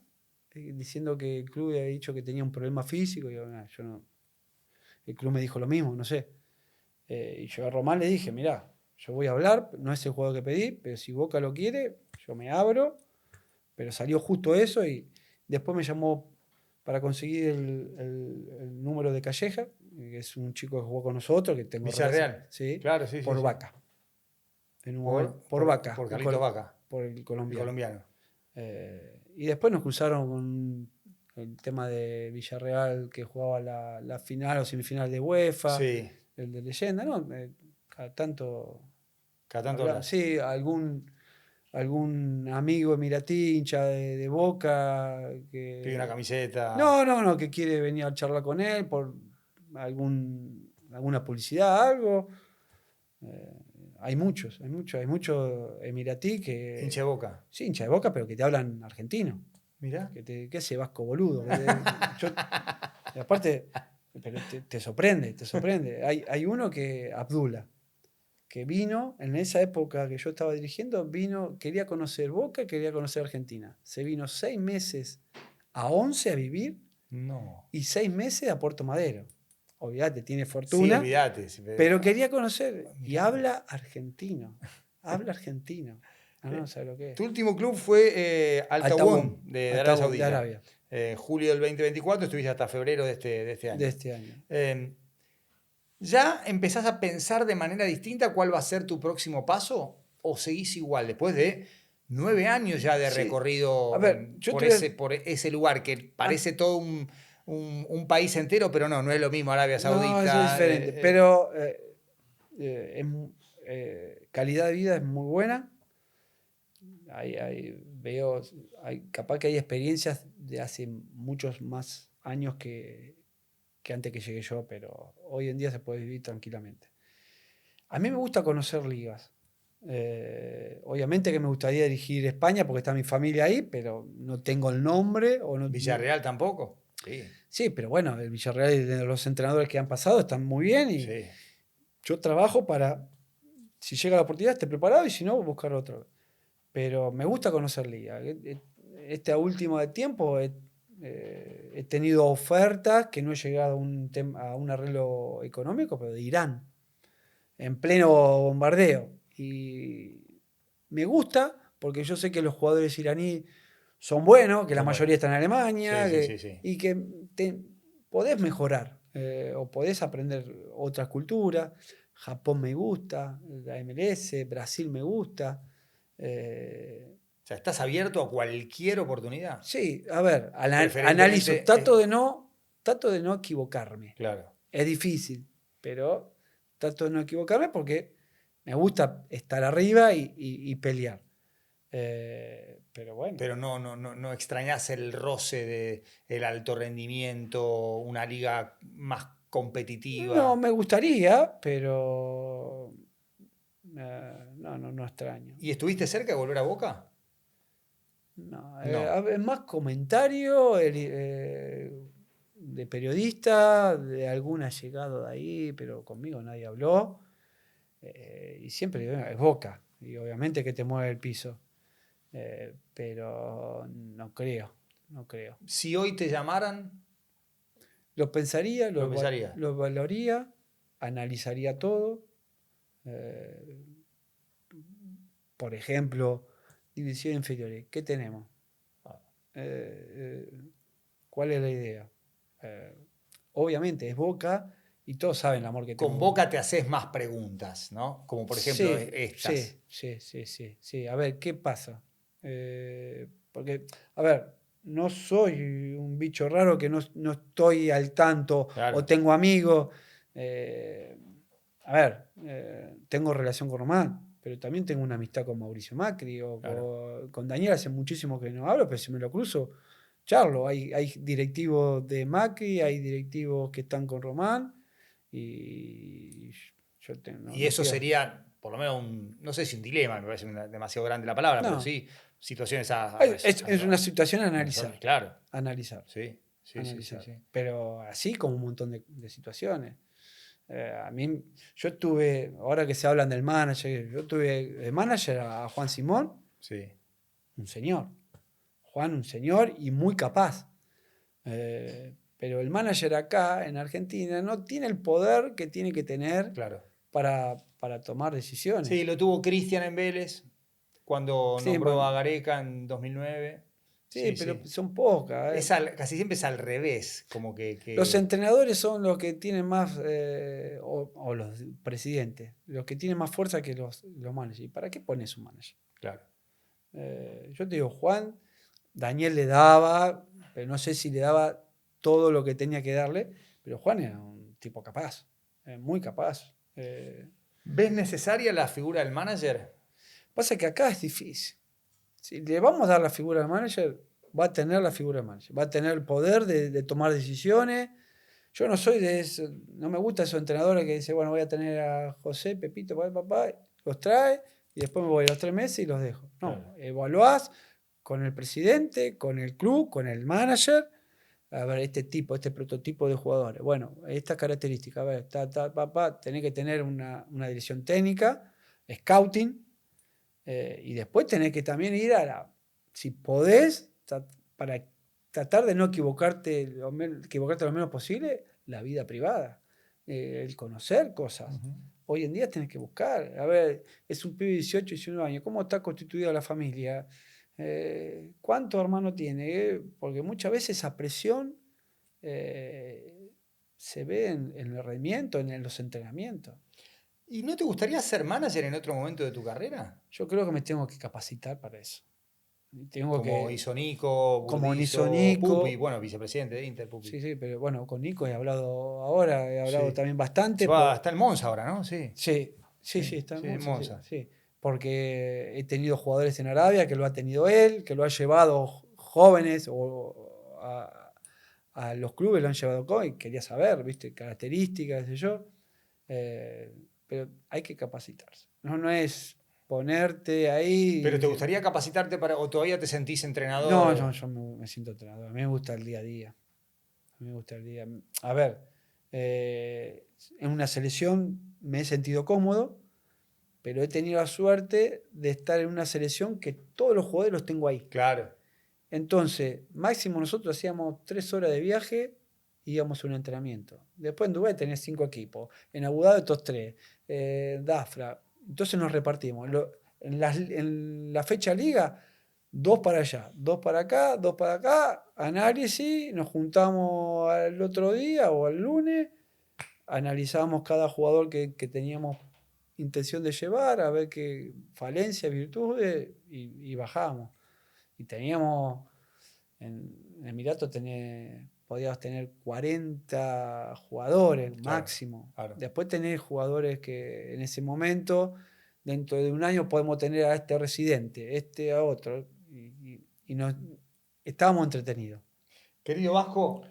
diciendo que el club había dicho que tenía un problema físico. Y yo, nah, yo no. El club me dijo lo mismo, no sé. Y yo a Román le dije, mirá, yo voy a hablar, no es el jugador que pedí, pero si Boca lo quiere, yo me abro. Pero salió justo eso y después me llamó para conseguir el número de Calleja, que es un chico que jugó con nosotros, que tengo Villarreal. ¿sí? Claro, sí, por sí, Vaca. Sí. Por Vaca. Por Carlitos Vaca. Por el colombiano. El colombiano. Y después nos cruzaron con el tema de Villarreal, que jugaba la final o semifinal de UEFA, Sí. el de leyenda, ¿no? Cada tanto hablas. Sí, algún amigo emiratí, hincha de Boca, que... Pide una camiseta. No, que quiere venir a charlar con él por alguna publicidad, algo. Hay muchos emiratí que... Hincha de Boca. Sí, hincha de Boca, pero que te hablan argentino. Mirá. ¿Qué hace vasco boludo? Y aparte, pero te sorprende. Hay uno que, Abdullah, que vino, en esa época que yo estaba dirigiendo, quería conocer Boca, quería conocer Argentina. Se vino 6 meses a 11 a vivir y 6 meses a Puerto Madero. Olvídate, tiene fortuna. Sí, olvídate. Pero quería conocer y habla argentino. No sabe lo que es. Tu último club fue Al Tawun de Arabia Saudita. De Arabia. Julio del 2024, estuviste hasta febrero de este año. De este año. ¿Ya empezás a pensar de manera distinta cuál va a ser tu próximo paso? ¿O seguís igual después de 9 años ya de recorrido por ese lugar que parece todo un país entero, pero no es lo mismo Arabia Saudita? No, eso es diferente. Pero calidad de vida es muy buena. Capaz que hay experiencias de hace muchos más años que antes que llegué yo, pero hoy en día se puede vivir tranquilamente. A mí me gusta conocer ligas. Obviamente que me gustaría dirigir España porque está mi familia ahí, pero no tengo el nombre. ¿Villarreal tampoco? Sí, pero bueno, el Villarreal y los entrenadores que han pasado están muy bien y yo trabajo para, si llega la oportunidad, esté preparado y si no, buscar otro. Pero me gusta conocer ligas. Este último tiempo he tenido ofertas que no he llegado a un arreglo económico, pero de Irán, en pleno bombardeo. Y me gusta porque yo sé que los jugadores iraníes son buenos, que la mayoría están en Alemania, y que podés mejorar o podés aprender otras culturas. Japón me gusta, la MLS, Brasil me gusta. O sea, ¿estás abierto a cualquier oportunidad? Sí, a ver, analizo, trato de no equivocarme. Claro. Es difícil, pero trato de no equivocarme porque me gusta estar arriba y pelear. Pero bueno. Pero no extrañás el roce del alto rendimiento, una liga más competitiva. No, me gustaría, pero no extraño. ¿Y estuviste cerca de volver a Boca? No, es más comentario de periodista, de alguna llegado de ahí, pero conmigo nadie habló. Y siempre digo, es Boca, y obviamente que te mueve el piso. Pero no creo. Si hoy te llamaran... Lo pensaría, lo valoraría, analizaría todo. Por ejemplo, división inferiores, ¿qué tenemos? ¿Cuál es la idea? Obviamente es Boca y todos saben el amor que tengo. Con Boca te haces más preguntas, ¿no? Como por ejemplo estas. Sí. A ver, ¿qué pasa? Porque, a ver, no soy un bicho raro que no estoy al tanto o tengo amigos. Tengo relación con Román, pero también tengo una amistad con Mauricio Macri o con Daniel. Hace muchísimo que no hablo, pero si me lo cruzo, charlo. Hay directivos de Macri, hay directivos que están con Román y yo Y eso sería, por lo menos, no sé si un dilema, me parece demasiado grande la palabra, pero No, sí situaciones es una situación a analizar. Claro. Analizar. Sí, sí, sí, sí, sí. Pero así como un montón de situaciones. A mí, yo tuve, ahora que se hablan del manager, yo tuve de manager a Juan Simón, Sí. un señor. Juan, un señor y muy capaz. Pero el manager acá, en Argentina, no tiene el poder que tiene que tener Claro. para tomar decisiones. Sí, lo tuvo Cristian en Vélez cuando Sí, nombró bueno, a Gareca en 2009. sí, pero son pocas. Casi siempre es al revés, como Los entrenadores son los que tienen más, o los presidentes, los que tienen más fuerza que los managers. ¿Y para qué pones un manager? Claro. Yo te digo, Juan, Daniel le daba, pero no sé si le daba todo lo que tenía que darle, pero Juan era un tipo capaz, muy capaz. ¿Ves necesaria la figura del manager? Pasa que acá es difícil. Si le vamos a dar la figura del manager, va a tener la figura del manager, va a tener el poder de tomar decisiones. Yo no soy de eso, no me gusta esos entrenadores que dicen, bueno, voy a tener a José, Pepito, papá, los trae y después me voy a los 3 meses y los dejo. No, Claro. evaluás con el presidente, con el club, con el manager, a ver, este prototipo de jugadores. Bueno, estas características, a ver, papá, tenés que tener una dirección técnica, scouting, y después tenés que también ir si podés, para tratar de no equivocarte equivocarte lo menos posible, la vida privada, el conocer cosas. Hoy en día tenés que buscar, a ver, es un pibe de 18, 19 años, ¿cómo está constituida la familia? ¿Cuántos hermanos tiene? Porque muchas veces esa presión se ve en el rendimiento, en los entrenamientos. ¿Y no te gustaría ser manager en otro momento de tu carrera? Yo creo que me tengo que capacitar para eso. Como hizo Nico, Como Burdizo, hizo Nico. Pupi, bueno, vicepresidente de Inter, Pupi. Sí, pero bueno, con Nico he hablado ahora, he hablado Sí. también bastante. Está en Monza ahora, ¿no? Sí. Sí, está Sí, en en Monza, Monza. sí. Porque he tenido jugadores en Arabia que lo ha tenido él, que lo ha llevado jóvenes a los clubes, lo han llevado con y quería saber, ¿viste? Características, qué sé yo. Pero hay que capacitarse. No es ponerte ahí. ¿Pero te gustaría capacitarte o todavía te sentís entrenador? No, yo me siento entrenador. A mí me gusta el día a día. A mí me gusta el día. A ver, en una selección me he sentido cómodo, pero he tenido la suerte de estar en una selección que todos los jugadores los tengo ahí. Claro. Entonces, máximo nosotros hacíamos 3 horas de viaje y íbamos a un entrenamiento. Después en Dubái tenés 5 equipos. En Abu Dhabi estos 3. Dafra. Entonces nos repartimos. En la fecha liga, 2 para allá, 2 para acá, 2 para acá, análisis, nos juntamos al otro día o al lunes, analizamos cada jugador que teníamos intención de llevar, a ver qué falencias, virtudes, y bajamos. Y teníamos, en Emiratos podías tener 40 jugadores máximo. Claro. Después tenés jugadores que en ese momento, dentro de un año podemos tener a este residente, a otro, y estábamos entretenidos. Querido Vasco,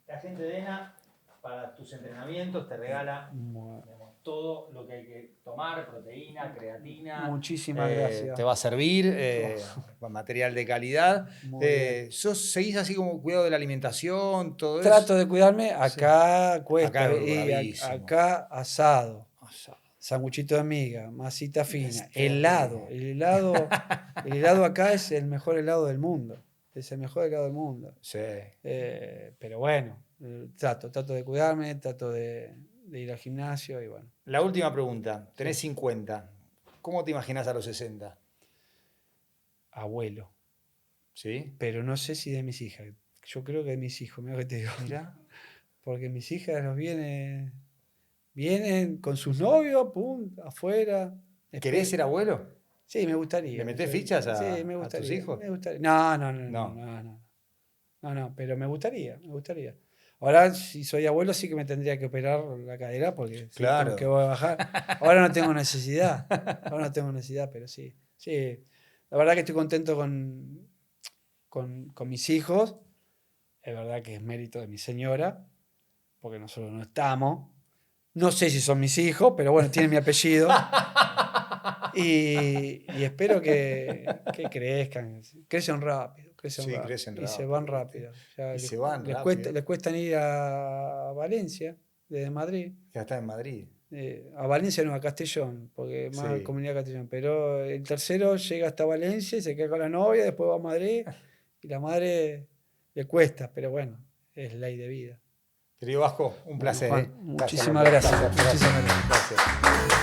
la gente de ENA para tus entrenamientos te regala todo lo que hay que tomar, proteína, creatina. Muchísimas gracias. Te va a servir, material de calidad. ¿Seguís así como cuidado de la alimentación, todo eso? Trato de cuidarme, acá cuesta. Acá asado. Sanguchito de miga, masita fina, helado. El helado acá es el mejor helado del mundo. Es el mejor helado del mundo. Sí. Pero bueno, trato de cuidarme, trato de ir al gimnasio y bueno. La última pregunta. Tenés 50. ¿Cómo te imaginás a los 60? Abuelo. ¿Sí? Pero no sé si de mis hijas. Yo creo que de mis hijos, mira que te digo. Mira. Porque mis hijas vienen con sus novios, pum, afuera. ¿Querés ser abuelo? Sí, me gustaría. ¿Le metés fichas a tus hijos? Me gustaría. No, pero me gustaría. Ahora, si soy abuelo, sí que me tendría que operar la cadera porque claro. que voy a bajar. Ahora no tengo necesidad, pero sí. Sí, la verdad que estoy contento con con mis hijos. Es verdad que es mérito de mi señora, porque nosotros no estamos. No sé si son mis hijos, pero bueno, tienen mi apellido. Y espero que crezcan. Crecen rápido. Sí, crecen Y se rápido, van ¿viste? rápido. Ya Y se van rápido. les cuesta ir a Valencia, desde Madrid. Ya está en Madrid. A Valencia no, a Castellón, porque más Sí. comunidad Castellón. Pero el tercero llega hasta Valencia y se queda con la novia, después va a Madrid y la madre le cuesta, pero bueno, es ley de vida. Querido Vasco, un placer. Juan, ¿eh? muchísimas gracias. Muchísimas gracias. Gracias.